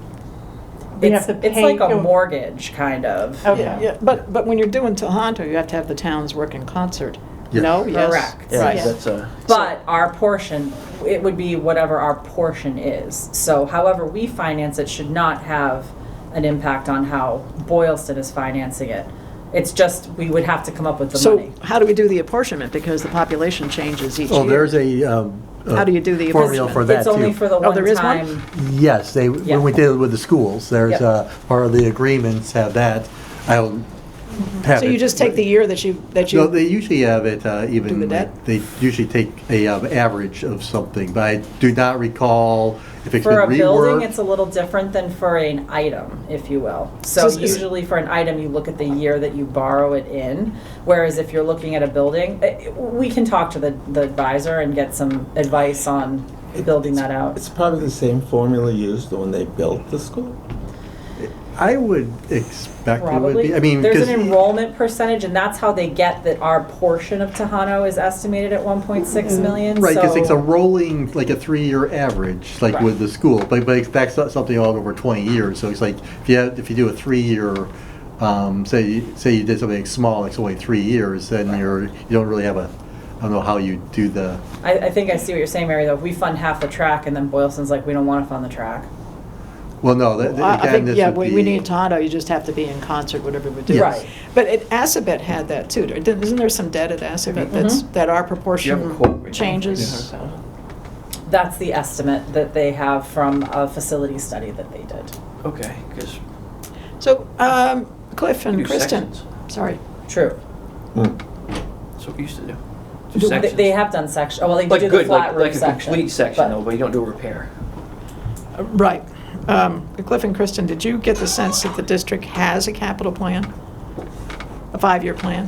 They have to pay. It's like a go- mortgage, kind of. Okay. Yeah, but when you're doing Tohoto, you have to have the towns work in concert. Yes. No? Yes? Correct. Yeah, Right. that's a. But our portion, it would be whatever our portion is. So however we finance it should not have an impact on how Boylston is financing it. It's just, we would have to come up with the So money. how do we do the apportionment? Because the population changes each year. Oh, there's a. How do you do the formula apportionment? for that It's only too. for the Oh, there is one? one-time. Yes, Yeah. when we did it with the schools, there's Yep. part of the agreements have that. I don't have So it. you just take the year that you. No, they usually have it even. Do the debt? like, They usually take a average of something, but I do not recall if it's been For a building, reworked. it's a little different than for an item, if you will. So So is- usually for an item, you look at the year that you borrow it in. Whereas if you're looking at a building, we can talk to the advisor and get some advice on building that out. It's probably the same formula used when they built the school. I would expect it would Probably. be. I mean, There's an 'cause- enrollment percentage, and that's how they get that our portion of Tohoto is estimated at 1.6 million. Right, because so- it's a rolling, like a 3-year average, like Right. with the school, but that's not something all over 20 years, so it's like, if you do a 3-year, say you did something like small, like it's only 3 years, then you don't really have I don't know how you do the, I think I see what you're saying, Mary, though. If we fund half the track, and then Boylston's like, we don't want to fund the track. well, no, I again, think, this yeah, would be. we need Tohoto, you just have to be in concert, whatever we do. Yes. Right. But Assabet had that too. Isn't there some debt at Assabet that our Do you have a proportion quote right now? changes? That's the estimate that they have from a facility study that they did. Okay, because So, Cliff and do Kristen, sections. sorry. True. That's what we used to do. Do They, sections. they have done section, well, they Like do the good, flat roof like a section. complete section but- though, but you don't do a repair. Right. Cliff and Kristen, did you get the sense that the district has a capital plan? A 5-year plan?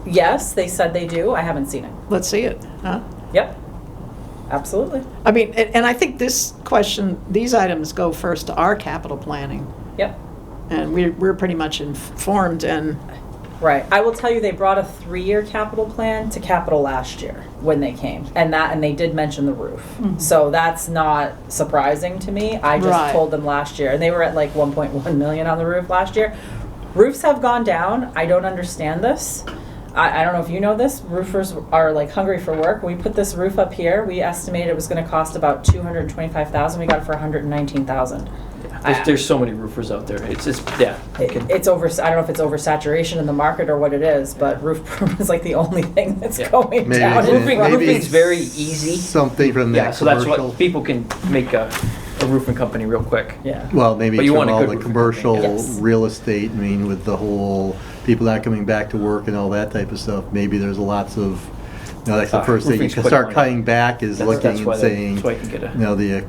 Yes, they said they do. I haven't seen it. Let's see it, huh? Yep. Absolutely. I mean, and I think this question, these items go first to our capital planning. Yep. And we're pretty much informed and, Right. I will tell you, they brought a 3-year capital plan to capital last year when they came, and they did mention the roof. So that's not surprising to me. I just Right. told them last year, and they were at like 1.1 million on the roof last year. Roofs have gone down. I don't understand this. I don't know if you know this. Roofers are like hungry for work. We put this roof up here. We estimated it was going to cost about $225,000. We got it for $119,000. There's so many roofers out there. It's just, yeah. It's over. I don't know if it's oversaturation in the market or what it is, but roof perm is like the only thing that's Yeah. going Maybe down. it's- Roofing- maybe roofing's it's very easy. Something from Yeah, that so that's commercial. what, people can make a roofing company real quick. Yeah. Well, maybe But you from want a all good the roofing commercial company. Yes. real estate, I mean, with the whole people not coming back to work and all that type of stuff, maybe there's lots of, that's the first thing you roofing's can quick start money. cutting back is looking That's and why saying, that's why you can get a. the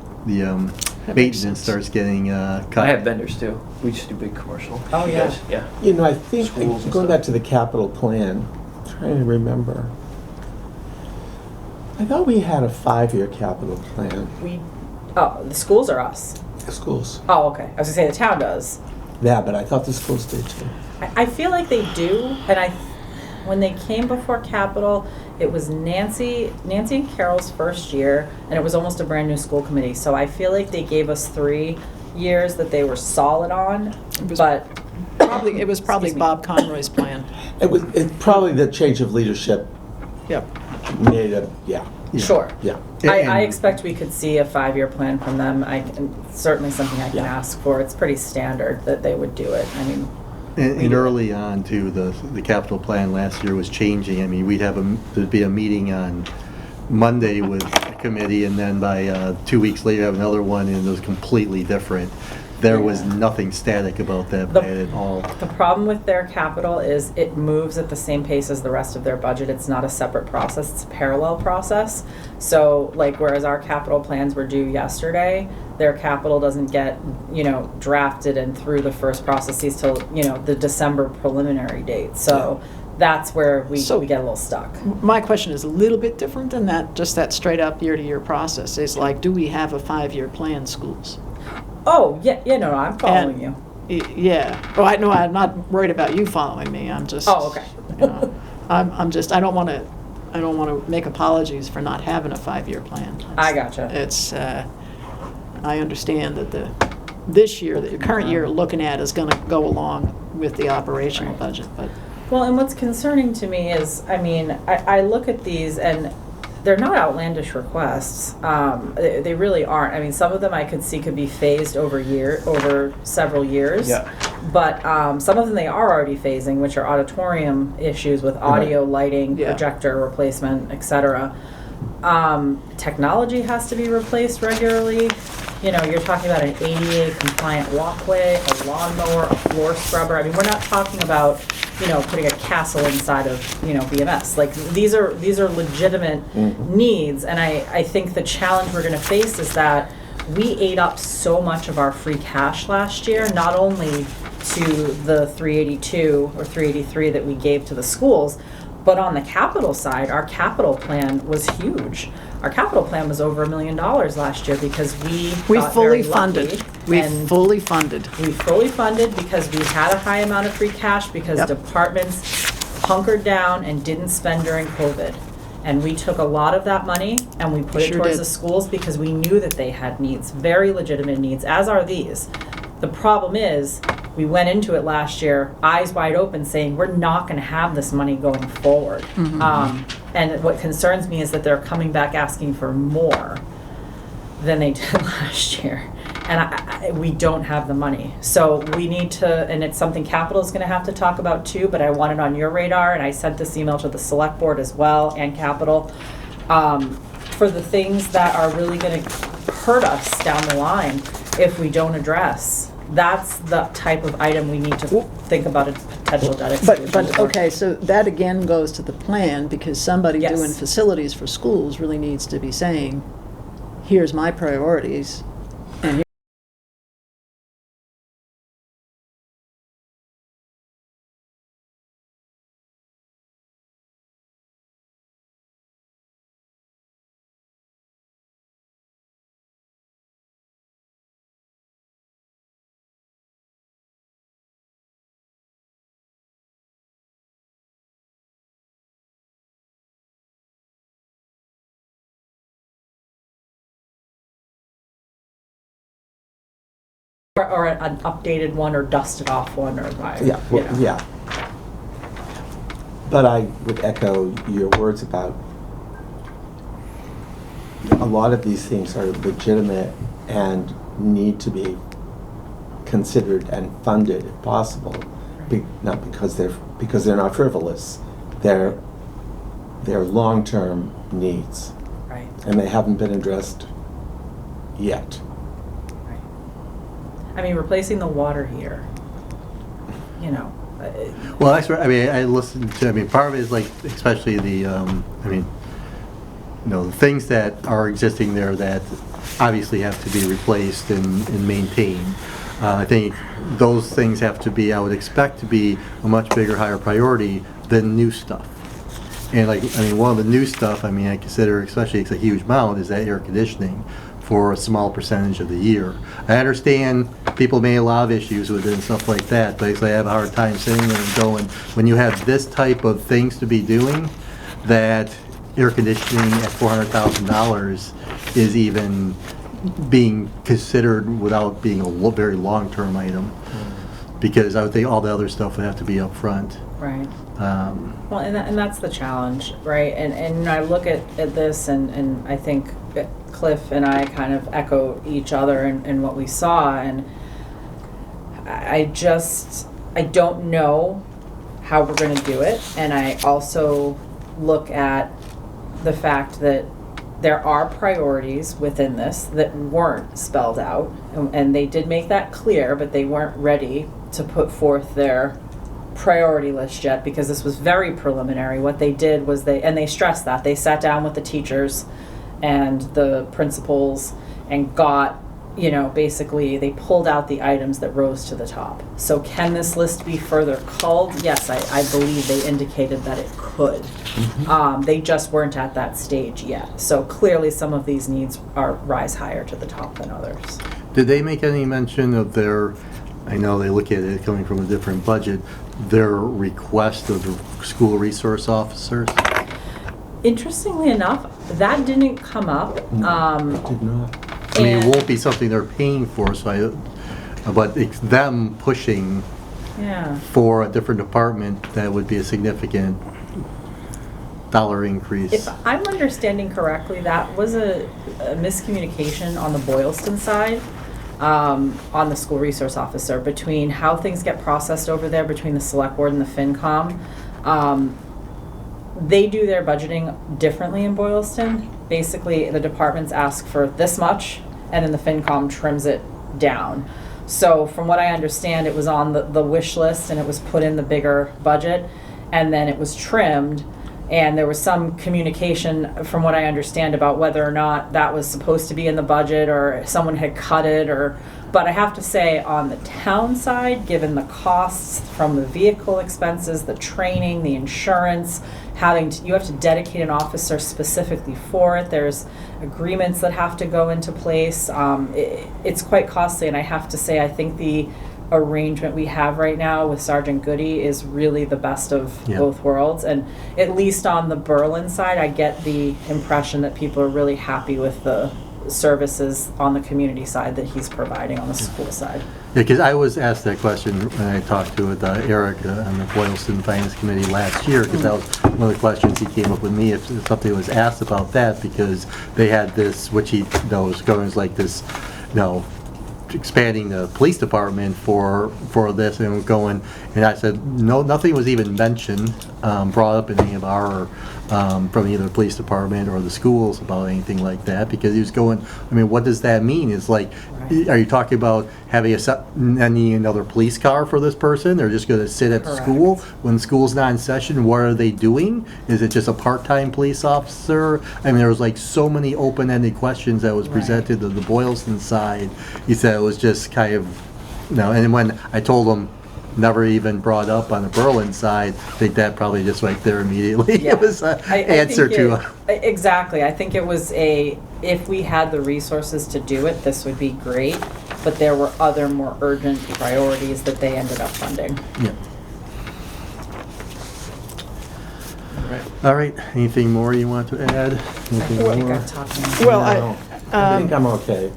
That makes maintenance sense. starts getting cut. I have vendors too. We just do big commercial. Oh, You yeah. guys- Yeah. You know, I think, Schools and going stuff. back to the capital plan, I'm trying to remember. I thought we had a 5-year capital plan. The schools are us. Schools. Oh, okay. I was gonna say the town does. Yeah, but I thought the schools did too. I feel like they do, and when they came before Capital, it was Nancy and Carol's first year, and it was almost a brand new school committee. So I feel like they gave us 3 years that they were solid on, was- but It was probably Excuse me. Bob Conroy's plan. It probably the change of leadership Yep. made a, yeah, sure. yeah. I And- expect we could see a 5-year plan from them. Certainly something I can Yeah. ask for. It's pretty standard that they would do it. I mean, And early on too, the capital plan last year was changing. I mean, there'd be a meeting on Monday with the committee, and then by 2 weeks later, have another one, and it was completely different. There was Yeah. nothing static about that The- plan at all. the problem with their capital is it moves at the same pace as the rest of their budget. It's not a separate process, it's a parallel process. So like whereas our capital plans were due yesterday, their capital doesn't get, drafted and through the first processes till, the December preliminary date. So that's where we So- get a little stuck. My question is a little bit different than that, just that straight up year-to-year process. It's like, do we have a 5-year plan, schools? Oh, yeah, no, I'm following you. Yeah. Oh, I know, I'm not worried about you following me. I'm just. Oh, okay. I'm just, I don't want to make apologies for not having a 5-year plan. I gotcha. It's, I understand that the current year looking at is going to go along with the operational budget, but. Well, and what's concerning to me is, I look at these and they're not outlandish requests. They really aren't. I mean, some of them I could see could be phased over several years. Yeah. But some of them they are already phasing, which are auditorium issues with audio, lighting, Yeah. projector replacement, etc. Technology has to be replaced regularly. You're talking about an ADA compliant walkway, a lawnmower, a floor scrubber. I mean, we're not talking about, putting a castle inside of, BMS. Like, these are legitimate needs, and I think the challenge we're gonna face is that we ate up so much of our free cash last year, not only to the 382 or 383 that we gave to the schools, but on the capital side, our capital plan was huge. Our capital plan was over $1 million last year because we got fully very funded. lucky We and fully funded. we fully funded because we had a high amount of free cash because Yep. departments hunkered down and didn't spend during COVID. And we took a lot of that money and we put it Sure towards did. the schools because we knew that they had needs, very legitimate needs, as are these. The problem is, we went into it last year, eyes wide open, saying, we're not gonna have this money going forward. And what concerns me is that they're coming back asking for more than they did last year. And we don't have the money. So we need to, and it's something Capital's gonna have to talk about too, but I want it on your radar, and I sent this email to the select board as well, and Capital, for the things that are really gonna hurt us down the line if we don't address. That's the type of item we need to think about a potential debt exclusion. But, okay, so that again goes to the plan, because somebody Yes. doing facilities for schools really needs to be saying, here's my priorities, and or an updated one or dusted off one or Yeah, well, yeah. But I would echo your words about a lot of these things are legitimate and need to be considered and funded if possible. Not because they're not frivolous. They're long-term needs, Right. and they haven't been addressed yet. I mean, replacing the water heater, Well, that's right. I mean, I listened to, part of it is like, especially the, the things that are existing there that obviously have to be replaced and maintained. I think those things have to be, I would expect to be a much bigger, higher priority than new stuff. And one of the new stuff, I consider, especially it's a huge amount, is that air conditioning for a small percentage of the year. I understand people may have a lot of issues with it and stuff like that, but I have a hard time sitting there and going, when you have this type of things to be doing, that air conditioning at $400,000 is even being considered without being a very long-term item. Because I would think all the other stuff would have to be up front. Right. Well, and that's the challenge, right? And I look at this and I think that Cliff and I kind of echo each other in what we saw, and I don't know how we're going to do it. And I also look at the fact that there are priorities within this that weren't spelled out, and they did make that clear, but they weren't ready to put forth their priority list yet, because this was very preliminary. What they did was they stressed that they sat down with the teachers and the principals and got, basically they pulled out the items that rose to the top. So can this list be further culled? Yes, I believe they indicated that it could. They just weren't at that stage yet. So clearly some of these needs rise higher to the top than others. Did they make any mention of their, I know they look at it coming from a different budget, their request of the school resource officers? Interestingly enough, that didn't come up. Did not. I mean, it And- won't be something they're paying for, but it's them pushing Yeah. for a different department that would be a significant dollar increase. If I'm understanding correctly, that was a miscommunication on the Boylston side, on the school resource officer, between how things get processed over there between the select board and the FinCom. They do their budgeting differently in Boylston. Basically, the departments ask for this much, and then the FinCom trims it down. So from what I understand, it was on the wish list, and it was put in the bigger budget, and then it was trimmed. And there was some communication, from what I understand, about whether or not that was supposed to be in the budget or someone had cut it, but I have to say, on the town side, given the costs from the vehicle expenses, the training, the insurance, you have to dedicate an officer specifically for it. There's agreements that have to go into place. It's quite costly, and I have to say, I think the arrangement we have right now with Sergeant Goody is really the best of both worlds. And at least on the Berlin side, I get the impression that people are really happy with the services on the community side that he's providing on the school side. Yeah, because I was asked that question when I talked to Eric on the Boylston Finance Committee last year, because that was one of the questions he came up with me, if something was asked about that, because they had this, which he knows goes like this, expanding the police department for this, and going, and I said, no, nothing was even mentioned, brought up in any of our, from either the police department or the schools about anything like that, because he was going, I mean, what does that mean? It's like, are you talking about having another police car for this person? They're just gonna sit at the school when school's not in session? What are they doing? Is it just a part-time police officer? I mean, there was like so many open-ended questions that was presented to the Boylston side. He said it was just kind of, and when I told him, never even brought up on the Berlin side, I think that probably just right there immediately, it was an answer to. Exactly. I think it was if we had the resources to do it, this would be great, but there were other more urgent priorities that they ended up funding. Yeah. All right, anything more you want to add? Anything I think more? I've talked enough. Well, I think I'm okay.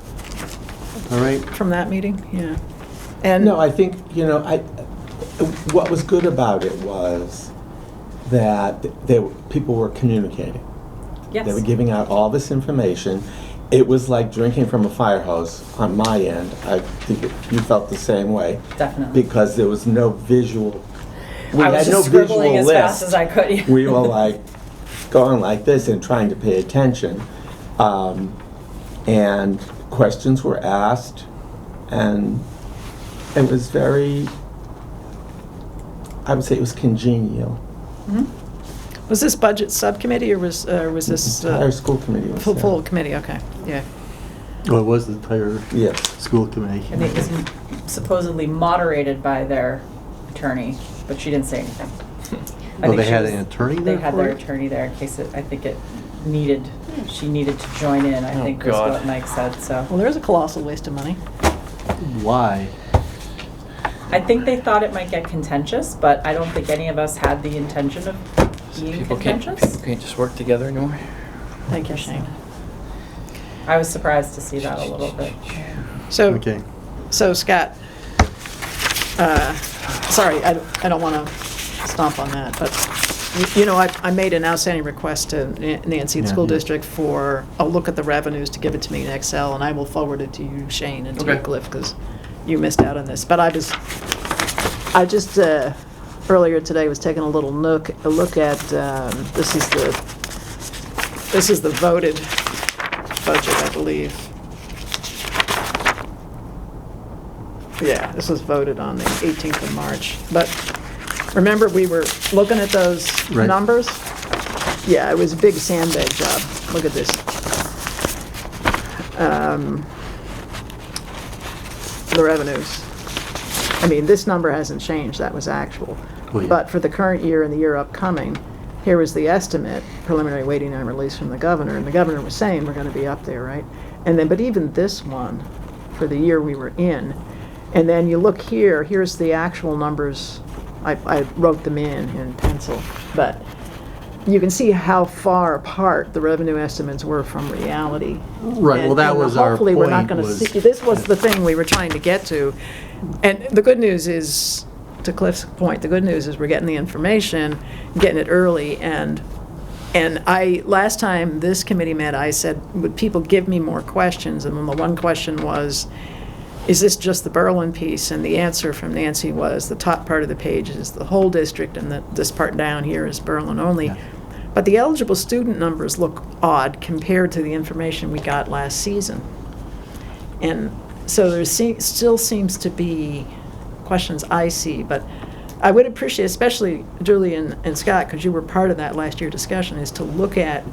All right, from that meeting, yeah. And No, I think, what was good about it was that people were communicating. Yes. They were giving out all this information. It was like drinking from a fire hose on my end. I think you felt the same way. Definitely. Because there was no visual. We I was had no just scribbling visual as list. fast as I could. We were like going like this and trying to pay attention. And questions were asked, and it was very, I would say it was congenial. was this budget subcommittee, or was this Entire school committee was there. full committee? Okay, yeah. well, it was the entire Yes. school committee. And it was supposedly moderated by their attorney, but she didn't say anything. I Oh, think they she had was- an attorney They there had for their it? attorney there in case I think it needed she needed to join in, I Oh, think was God. what Mike said, so. Well, there's a colossal waste of money. Why? I think they thought it might get contentious, but I don't think any of us had the intention of being People can't just work together anymore. Thank you, Shane. I was surprised to see that a little bit. So, Okay. so Scott, sorry, I don't want to stomp on that, but, you know, I made an outstanding request to Nancy, the Yeah, school yeah. district, for a look at the revenues to give it to me in Excel, and I will forward it to you, Shane, and to you, Okay. Cliff, because you missed out on this. But I just earlier today was taking a look at, this is the voted budget, I believe. Yeah, this was voted on the 18th of March. But remember, we were looking at those Right. numbers? Yeah, it was a big sandbag job. Look at this. The revenues. I mean, this number hasn't changed, that was actual. Oh, yeah. But for the current year and the year upcoming, here was the estimate, preliminary waiting time release from the governor, and the governor was saying we're gonna be up there, right? And then, but even this one, for the year we were in, and then you look here, here's the actual numbers, I wrote them in pencil, but you can see how far apart the revenue estimates were from reality. Right, well, And- that and was our Hopefully, we're not point gonna was- see, this was the thing we were trying to get to. And the good news is, to Cliff's point, the good news is we're getting the information, getting it early, and last time this committee met, I said, would people give me more questions? And then the one question was, is this just the Berlin piece? And the answer from Nancy was, the top part of the page is the whole district, and this part down here is Berlin only. Yeah. But the eligible student numbers look odd compared to the information we got last season. And so there still seems to be questions I see, but I would appreciate, especially Julie and Scott, because you were part of that last year discussion, is to look at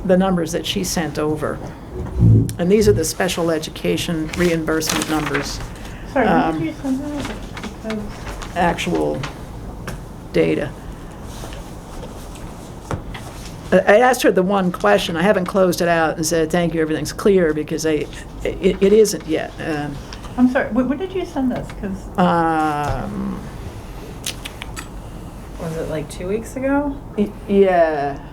the numbers that she sent over. And these are the special education reimbursement numbers, Sorry, when Um, did you send that? Because actual data. I asked her the one question, I haven't closed it out and said, thank you, everything's clear, because it isn't yet. I'm sorry, when did you send this? Because Was it like 2 weeks ago? Yeah,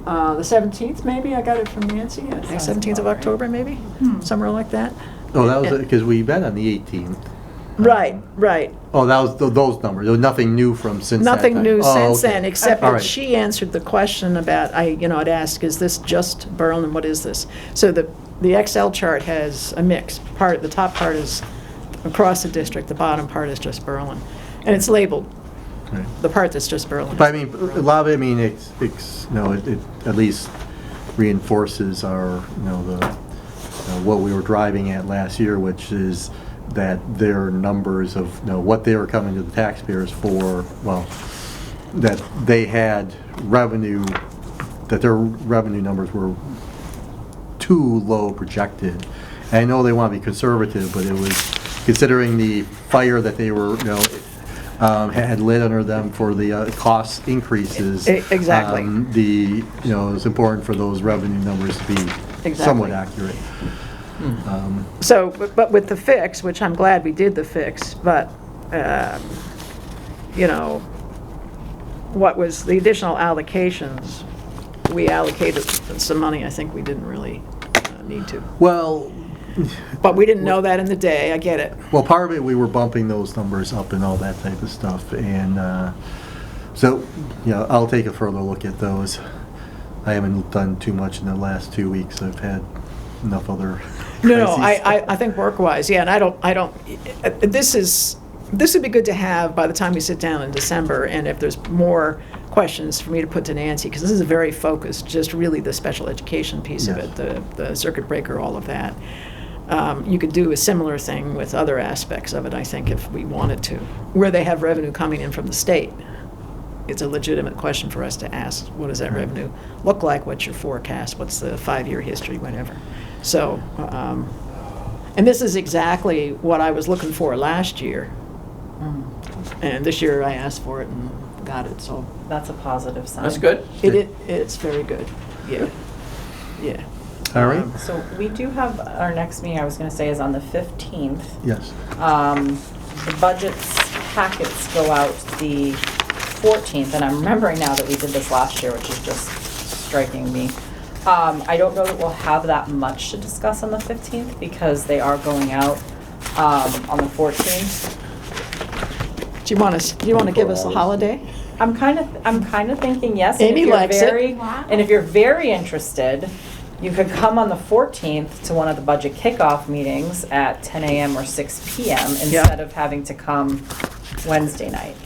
the 17th maybe, I got it from Nancy, I think Sounds 17th of about right. October maybe, somewhere like that. Oh, that was, because we met on the 18th. Right, right. Oh, that was those numbers. There was nothing new from since that Nothing time. new Oh, since okay. then, except All that right. she answered the question about, I'd ask, is this just Berlin, what is this? So the Excel chart has a mix. The top part is across the district, the bottom part is just Berlin. And it's labeled, Right. the part that's just Berlin. But I mean, a lot of it, I mean, it at least reinforces our, what we were driving at last year, which is that their numbers of, what they were coming to the taxpayers for, well, that they had revenue, that their revenue numbers were too low projected. And I know they want to be conservative, but it was, considering the fire that they were, had lit under them for the cost increases. Exactly. It was important for those revenue numbers to be somewhat Exactly. accurate. So, but with the fix, which I'm glad we did the fix, but, what was the additional allocations, we allocated some money I think we didn't really need to. Well, But we didn't know that in the day, I get it. well, part of it, we were bumping those numbers up and all that type of stuff, and so, I'll take a further look at those. I haven't done too much in the last 2 weeks. I've had enough other No, crises. I think work-wise, yeah, and I don't, this would be good to have by the time we sit down in December, and if there's more questions for me to put to Nancy, because this is very focused, just really the special education piece of Yes. it, the circuit breaker, all of that. You could do a similar thing with other aspects of it, I think, if we wanted to, where they have revenue coming in from the state. It's a legitimate question for us to ask, what does that Right. revenue look like? What's your forecast? What's the 5-year history, whatever? So, and this is exactly what I was looking for last year. And this year I asked for it and got it, so That's a positive sign. That's good. it's very good, yeah. Yeah. All right? So we do have, our next meeting, I was gonna say, is on the 15th. Yes. The budgets packets go out the 14th, and I'm remembering now that we did this last year, which is just striking me. I don't know that we'll have that much to discuss on the 15th because they are going out on the 14th. Do you want to give us a holiday? I'm kind of thinking yes. and Amy if you're likes it. very, Wow. And if you're very interested, you could come on the 14th to one of the budget kickoff meetings at 10 a.m. or 6 p.m. instead of having to come Wednesday night.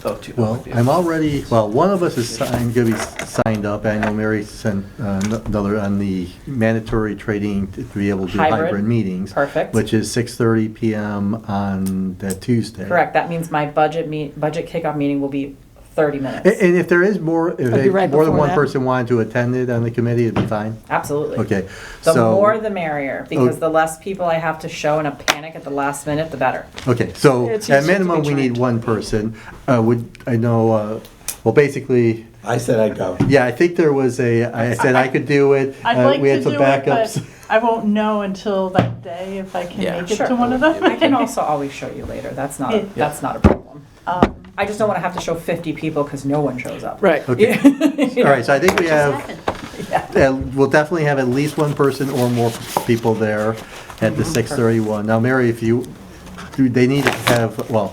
Oh, too. Well, I'm already, well, one of us is going to be signed up. I know Mary sent another on the mandatory training to be able to do Hybrid. hybrid meetings. Perfect. Which is 6:30 PM on that Tuesday. Correct. That means my budget kickoff meeting will be 30 minutes. And if there is more, if It'll be right more than before one that. person wanted to attend it on the committee, it'd be fine? Absolutely. Okay, The so. more the merrier, because Oh. the less people I have to show in a panic at the last minute, the better. Okay, so It's at easier to be minimum, we need trained. one person. I know, well, basically, I said I'd go. yeah, I think there was I said I could do it. I'd like We to had some do it, backups. but I won't know until that day if I can Yeah. make it Sure. to one of them. I can also always show you later. That's not a problem. I just don't want to have to show 50 people because no one shows up. Right. Okay. All right, so I think we have, Happened. we'll definitely have at least one person or more people there at the 6:31. Now, Mary, they need to have, well,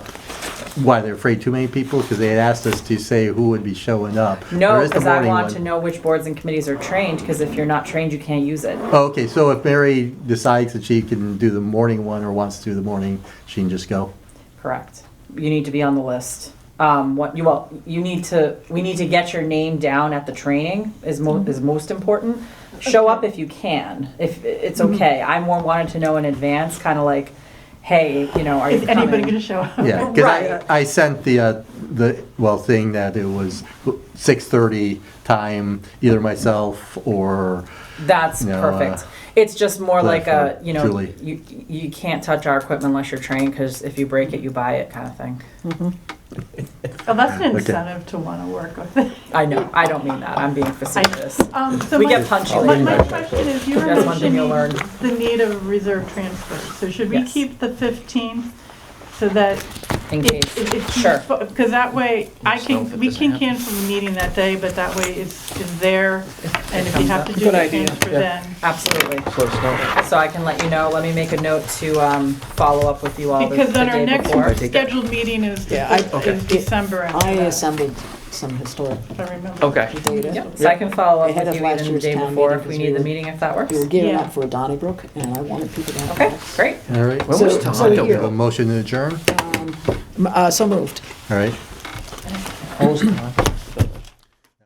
why, they're afraid too many people? Because they had asked us to say who would be showing up. There No, is the because I morning want one. to know which boards and committees are trained, because if you're not trained, you can't use it. Oh, okay, so if Mary decides that she can do the morning one or wants to do the morning, she can just go? Correct. You need to be on the list. We need to get your name down at the training is most important. Show up if you can. If it's okay. I more wanted to know in advance, kind of like, hey, are you Is anybody coming? going to show up? Yeah, because Right. I sent saying that it was 6:30 time, either myself or, That's No, perfect. It's just more like a, Cliff or Julie. you can't touch our equipment unless you're trained, because if you break it, you buy it, kind of thing. Oh, that's an Okay. incentive to want to work with it. I know. I don't mean that. I'm being facetious. So We my- get punchy My later. question is, you were That's one thing you'll mentioning learn. the need of reserve transfer. So should we Yes. keep the 15th so that In case. Sure. Sure. Because that way, Yes, no, if it we doesn't can happen. cancel the meeting that day, but that way it's there. And if you comes have up. to do Good the idea. transfer Yeah. then. Absolutely. So it's not. So I can let you know. Let me make a note to follow up with you all the Because then our day next before. take that. scheduled meeting is Yeah, I- Okay. December. after I that, assembled some historic if I remember. Okay. data. Yep. So I can follow up Ahead with of you last even the year's day town before meeting, if we because need we the were- meeting, if that works. We were gearing Yeah. up for Donnybrook, and I wanted people to have Okay, that. great. all right. When So- was Tom? so I We don't here- have a know. motion to adjourn, So moved. all right? What was Tom?